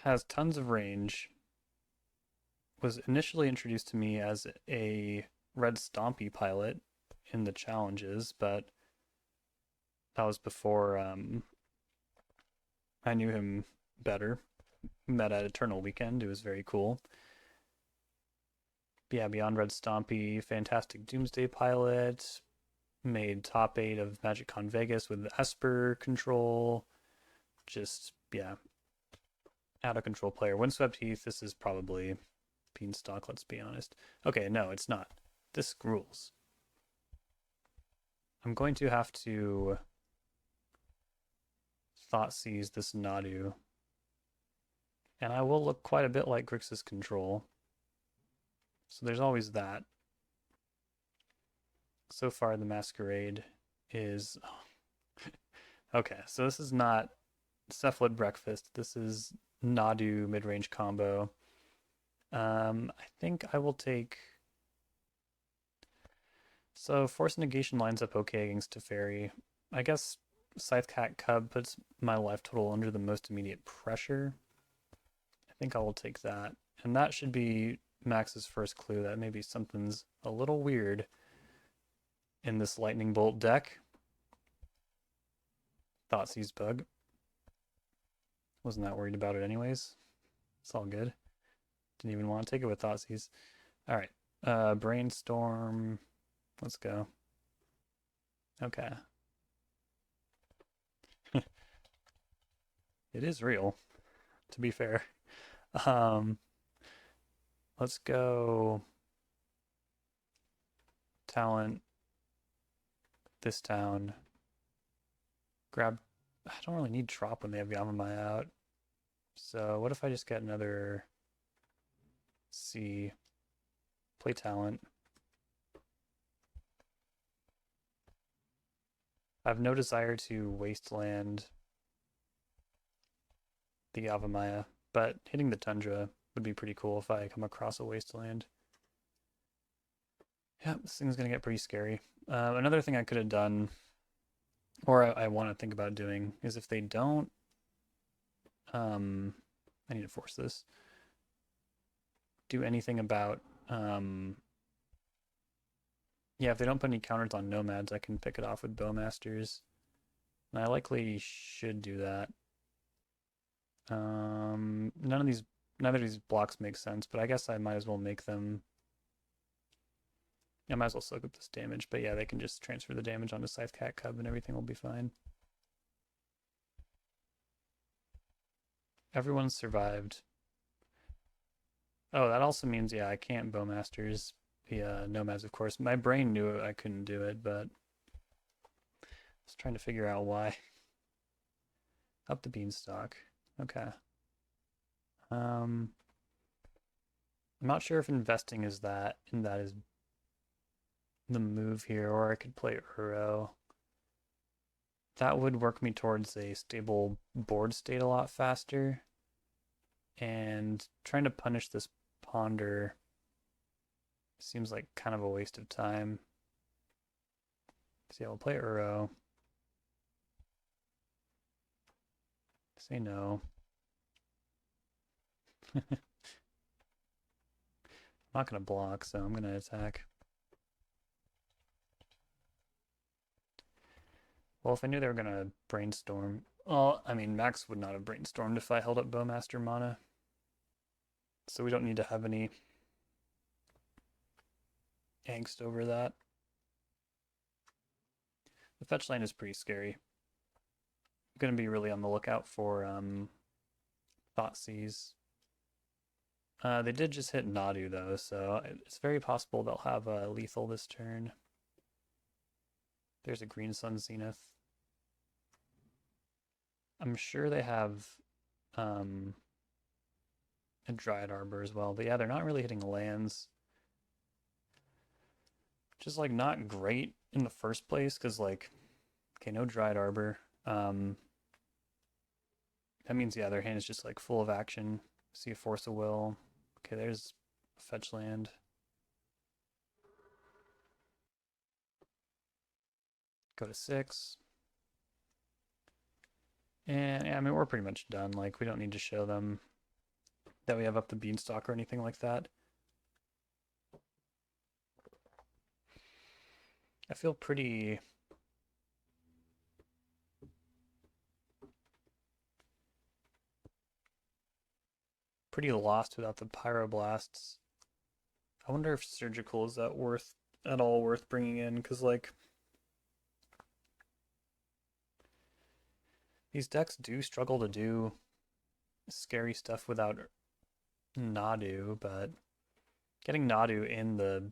Has tons of range. Was initially introduced to me as a red Stompy pilot in the challenges, but that was before I knew him better. Met at Eternal Weekend. It was very cool. But yeah, beyond Red Stompy, fantastic Doomsday pilot. Made top 8 of MagicCon Vegas with Esper control. Just, yeah, out of control player. Windswept Heath, this is probably Beanstalk, let's be honest. Okay, no, it's not. This rules. I'm going to have to Thoughtseize this Nadu. And I will look quite a bit like Grixis control. So there's always that. So far the Masquerade is... Okay, so this is not Cephalid Breakfast. This is Nadu mid-range combo. I think I will take... So Force Negation lines up okay against Teferi. I guess Scythecat Cub puts my life total under the most immediate pressure. I think I will take that. And that should be Max's first clue that maybe something's a little weird in this Lightning Bolt deck. Thoughtseize Bug. Wasn't that worried about it anyways. It's all good. Didn't even want to take it with Thoughtseize. Alright. Brainstorm. Let's go. Okay. It is real, to be fair. Let's go talent this town. Grab... I don't really need Trop when they have Yamamaya out. So what if I just get another C, play talent. I have no desire to wasteland the Yavimaya, but hitting the Tundra would be pretty cool if I come across a wasteland. Yeah, this thing's gonna get pretty scary. Another thing I could have done, or I want to think about doing, is if they don't, I need to force this, do anything about, yeah, if they don't put any counters on Nomads, I can pick it off with Bowmasters. And I likely should do that. None of these blocks make sense, but I guess I might as well make them. I might as well soak up this damage, but yeah, they can just transfer the damage onto Scythecat Cub and everything will be fine. Everyone's survived. Oh, that also means, yeah, I can't Bowmasters the Nomads, of course. My brain knew I couldn't do it, but I was trying to figure out why. Up the Beanstalk. Okay. I'm not sure if investing is that, and that is the move here, or I could play Uro. That would work me towards a stable board state a lot faster. And trying to punish this Ponder seems like kind of a waste of time. So yeah, we'll play Uro. Say no. I'm not going to block, so I'm going to attack. Well, if I knew they were going to brainstorm... Well, I mean, Max would not have brainstormed if I held up Bowmaster mana. So we don't need to have any angst over that. The fetch line is pretty scary. I'm going to be really on the lookout for Thoughtseize. They did just hit Nadu, though, so it's very possible they'll have a lethal this turn. There's a Green Sun Zenith. I'm sure they have a Dryad Arbor as well, but yeah, they're not really hitting lands. Just like not great in the first place, because like, okay, no Dryad Arbor. That means, yeah, their hand is just like full of action. See a Force of Will. Okay, there's a fetch land. Go to 6. And yeah, I mean, we're pretty much done. Like, we don't need to show them that we have up the Beanstalk or anything like that. I feel pretty lost without the Pyroblasts. I wonder if Surgical is that at all worth bringing in, because like these decks do struggle to do scary stuff without Nadu, but getting Nadu in the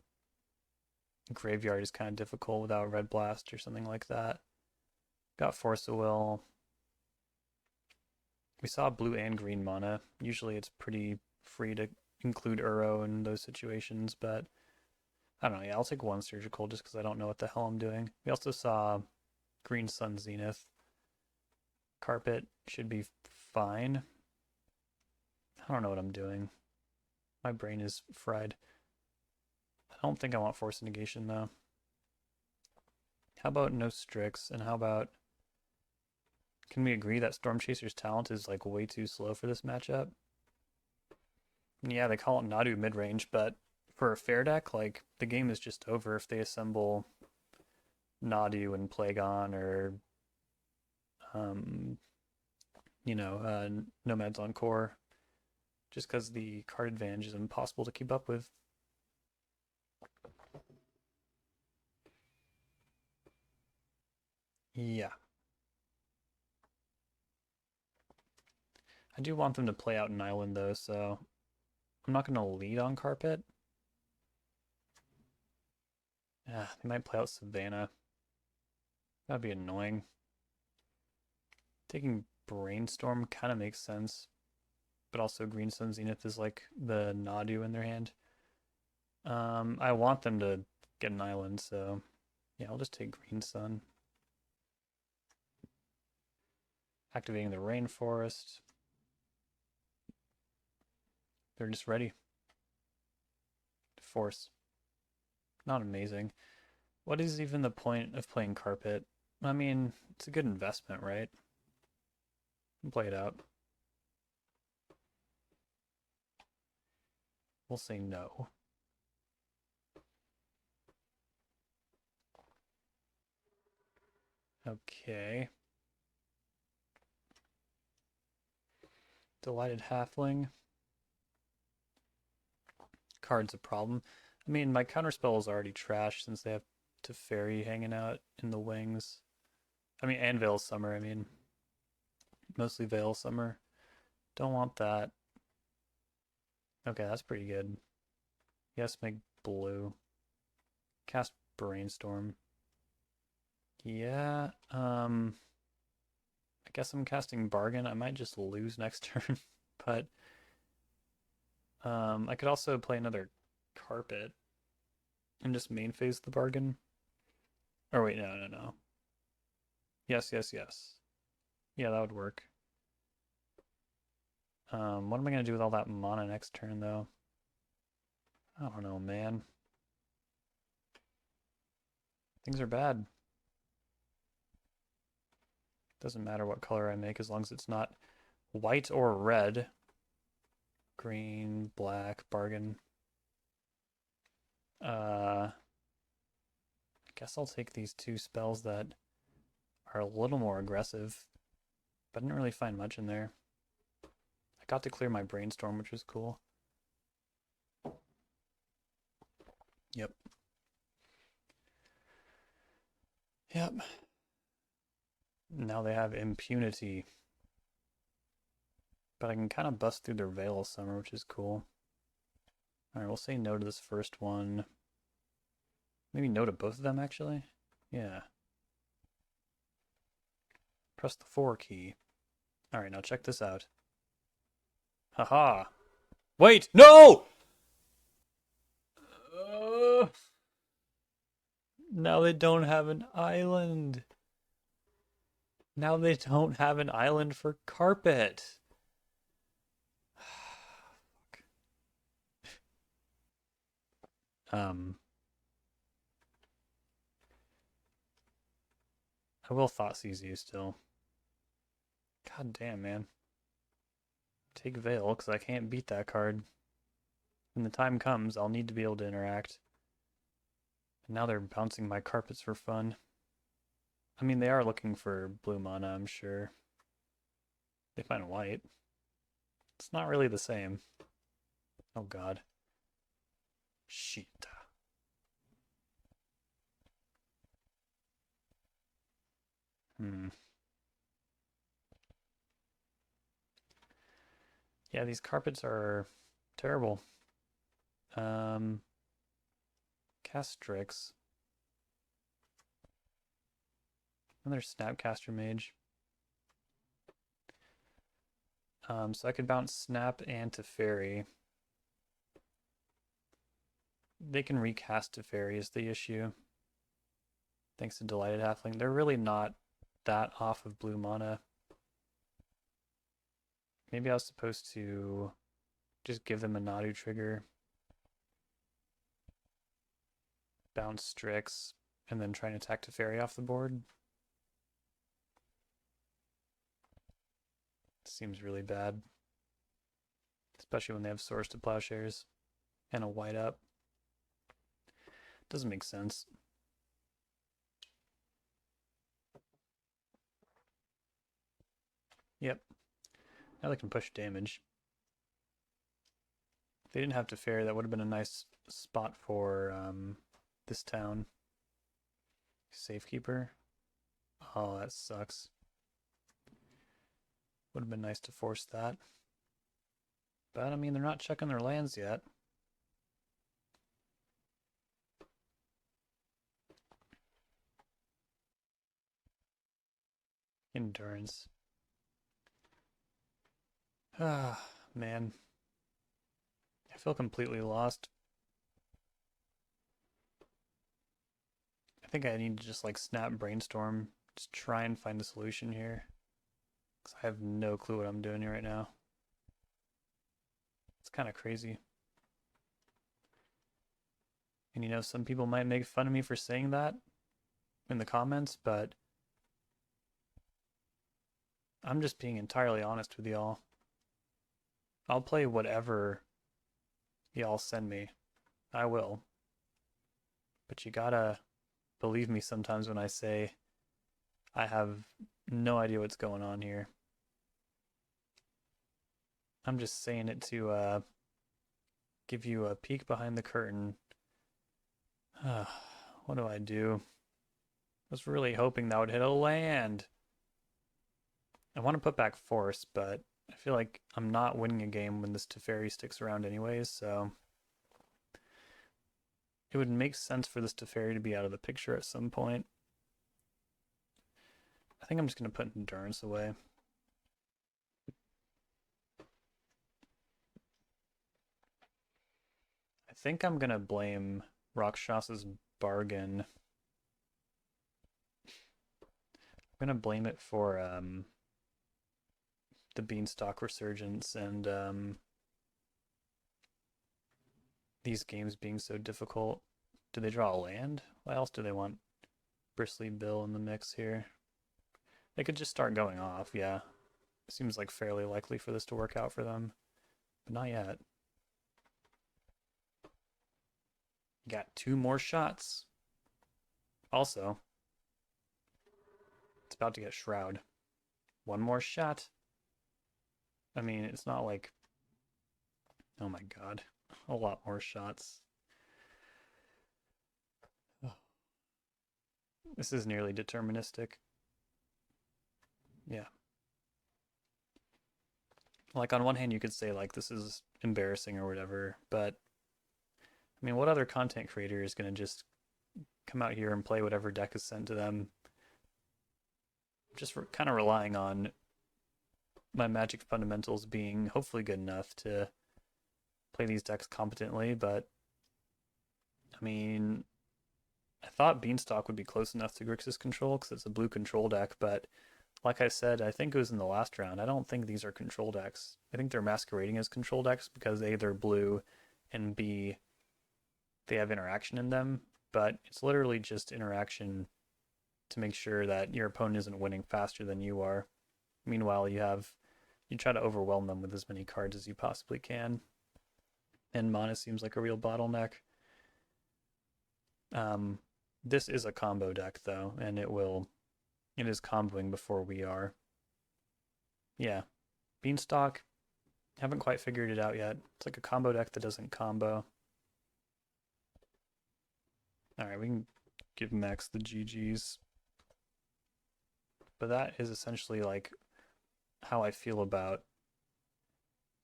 graveyard is kind of difficult without Red Blast or something like that. Got Force of Will. We saw blue and green mana. Usually it's pretty free to include Uro in those situations, but I don't know. Yeah, I'll take one Surgical just because I don't know what the hell I'm doing. We also saw Green Sun Zenith. Carpet should be fine. I don't know what I'm doing. My brain is fried. I don't think I want Force Negation though. How about no Strix? And how about... Can we agree that Storm Chaser's talent is like way too slow for this matchup? Yeah, they call it Nadu mid-range, but for a fair deck, like the game is just over if they assemble Nadu and Plagon or Nomads on Core, just because the card advantage is impossible to keep up with. Yeah. I do want them to play out an island though, so I'm not going to lead on Carpet. Yeah, they might play out Savannah. That'd be annoying. Taking Brainstorm kind of makes sense, but also Green Sun Zenith is like the Nadu in their hand. I want them to get an island, so yeah, I'll just take Green Sun. Activating the Rainforest. They're just ready. Force. Not amazing. What is even the point of playing Carpet? I mean, it's a good investment, right? Play it out. We'll say no. Okay. Delighted Halfling. Card's a problem. I mean, my counterspell is already trash since they have Teferi hanging out in the wings. I mean, and Veil Summer, I mean. Mostly Veil Summer. Don't want that. Okay, that's pretty good. Yes, make blue. Cast Brainstorm. Yeah, I guess I'm casting Bargain. I might just lose next turn, but I could also play another Carpet and just main phase the Bargain. Or wait, no. Yes. Yeah, that would work. What am I gonna do with all that mana next turn though? I don't know, man. Things are bad. Doesn't matter what color I make as long as it's not white or red. Green, black, Bargain. I guess I'll take these two spells that are a little more aggressive, but I didn't really find much in there. I got to clear my Brainstorm, which was cool. Yep. Now they have Impunity. But I can kind of bust through their Veil of Summer, which is cool. Alright, we'll say no to this first one. Maybe no to both of them, actually? Yeah. Press the 4 key. Alright, now check this out. Haha! Wait! No! Now they don't have an island. Now they don't have an island for Carpet. I will Thoughtseize you still. God damn, man. Take Veil, because I can't beat that card. When the time comes, I'll need to be able to interact. And now they're bouncing my Carpets for fun. I mean, they are looking for blue mana, I'm sure. They find white. It's not really the same. Oh god. Shit. Yeah, these Carpets are terrible. Castrix. Another Snapcaster Mage. So I could bounce Snap and Teferi. They can recast Teferi is the issue. Thanks to Delighted Halfling. They're really not that off of blue mana. Maybe I was supposed to just give them a Nadu trigger. Bounce Strix, and then try and attack Teferi off the board. Seems really bad. Especially when they have Swords to Plowshares and a white up. Doesn't make sense. Yep. Now they can push damage. If they didn't have Teferi, that would have been a nice spot for this town. Safekeeper. Oh, that sucks. Would have been nice to force that. But, I mean, they're not checking their lands yet. Endurance. Ah, man. I feel completely lost. I think I need to just like snap Brainstorm. Just try and find a solution here. Because I have no clue what I'm doing here right now. It's kind of crazy. And you know, some people might make fun of me for saying that in the comments, but I'm just being entirely honest with y'all. I'll play whatever y'all send me. I will. But you gotta believe me sometimes when I say I have no idea what's going on here. I'm just saying it to give you a peek behind the curtain. What do I do? I was really hoping that would hit a land. I want to put back Force, but I feel like I'm not winning a game when this Teferi sticks around anyways, so it would make sense for this Teferi to be out of the picture at some point. I think I'm just going to put Endurance away. I think I'm going to blame Rakshasa's bargain. I'm going to blame it for the Beanstalk resurgence and these games being so difficult. Do they draw a land? Why else do they want Bristly Bill in the mix here? They could just start going off, yeah. Seems like fairly likely for this to work out for them, but not yet. Got 2 more shots. Also, it's about to get Shroud. 1 more shot. I mean, it's not like, oh my god, a lot more shots. This is nearly deterministic. Yeah. Like, on one hand, you could say, like, this is embarrassing or whatever, but, I mean, what other content creator is going to just come out here and play whatever deck is sent to them? Just kind of relying on my Magic fundamentals being hopefully good enough to play these decks competently, but, I mean, I thought Beanstalk would be close enough to Grixis control because it's a blue control deck, but like I said, I think it was in the last round, I don't think these are control decks. I think they're masquerading as control decks because A, they're blue, and B, they have interaction in them, but it's literally just interaction to make sure that your opponent isn't winning faster than you are. Meanwhile, you try to overwhelm them with as many cards as you possibly can, and mana seems like a real bottleneck. This is a combo deck though, and it is comboing before we are. Yeah, Beanstalk, haven't quite figured it out yet. It's like a combo deck that doesn't combo. Alright, we can give Max the GGs. But that is essentially like how I feel about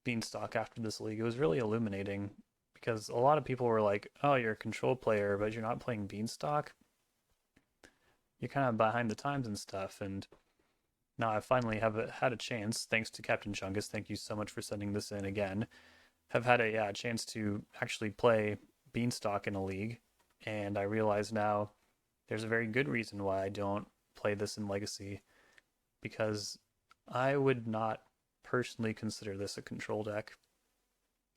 Beanstalk after this league. It was really illuminating because a lot of people were like, oh, you're a control player, but you're not playing Beanstalk. You're kind of behind the times and stuff. And now I finally have had a chance, thanks to Captain Chungus. Thank you so much for sending this in again. Have had a chance to actually play Beanstalk in a league. And I realize now there's a very good reason why I don't play this in Legacy, because I would not personally consider this a control deck.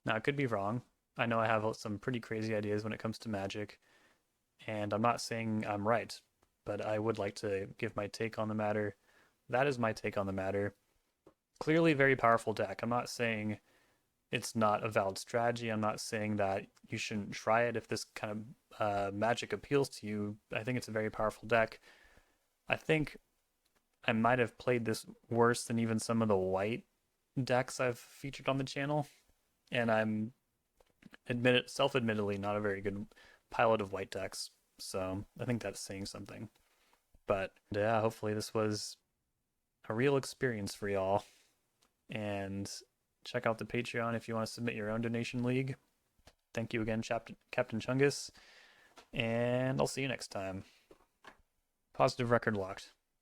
Now, I could be wrong. I know I have some pretty crazy ideas when it comes to Magic, and I'm not saying I'm right, but I would like to give my take on the matter. That is my take on the matter. Clearly very powerful deck. I'm not saying it's not a valid strategy. I'm not saying that you shouldn't try it if this kind of Magic appeals to you. I think it's a very powerful deck. I think I might have played this worse than even some of the white decks I've featured on the channel, and I'm self-admittedly not a very good pilot of white decks, so I think that's saying something. But yeah, hopefully this was a real experience for y'all, and check out the Patreon if you want to submit your own donation league. Thank you again, Captain Chungus, and I'll see you next time. Positive record locked.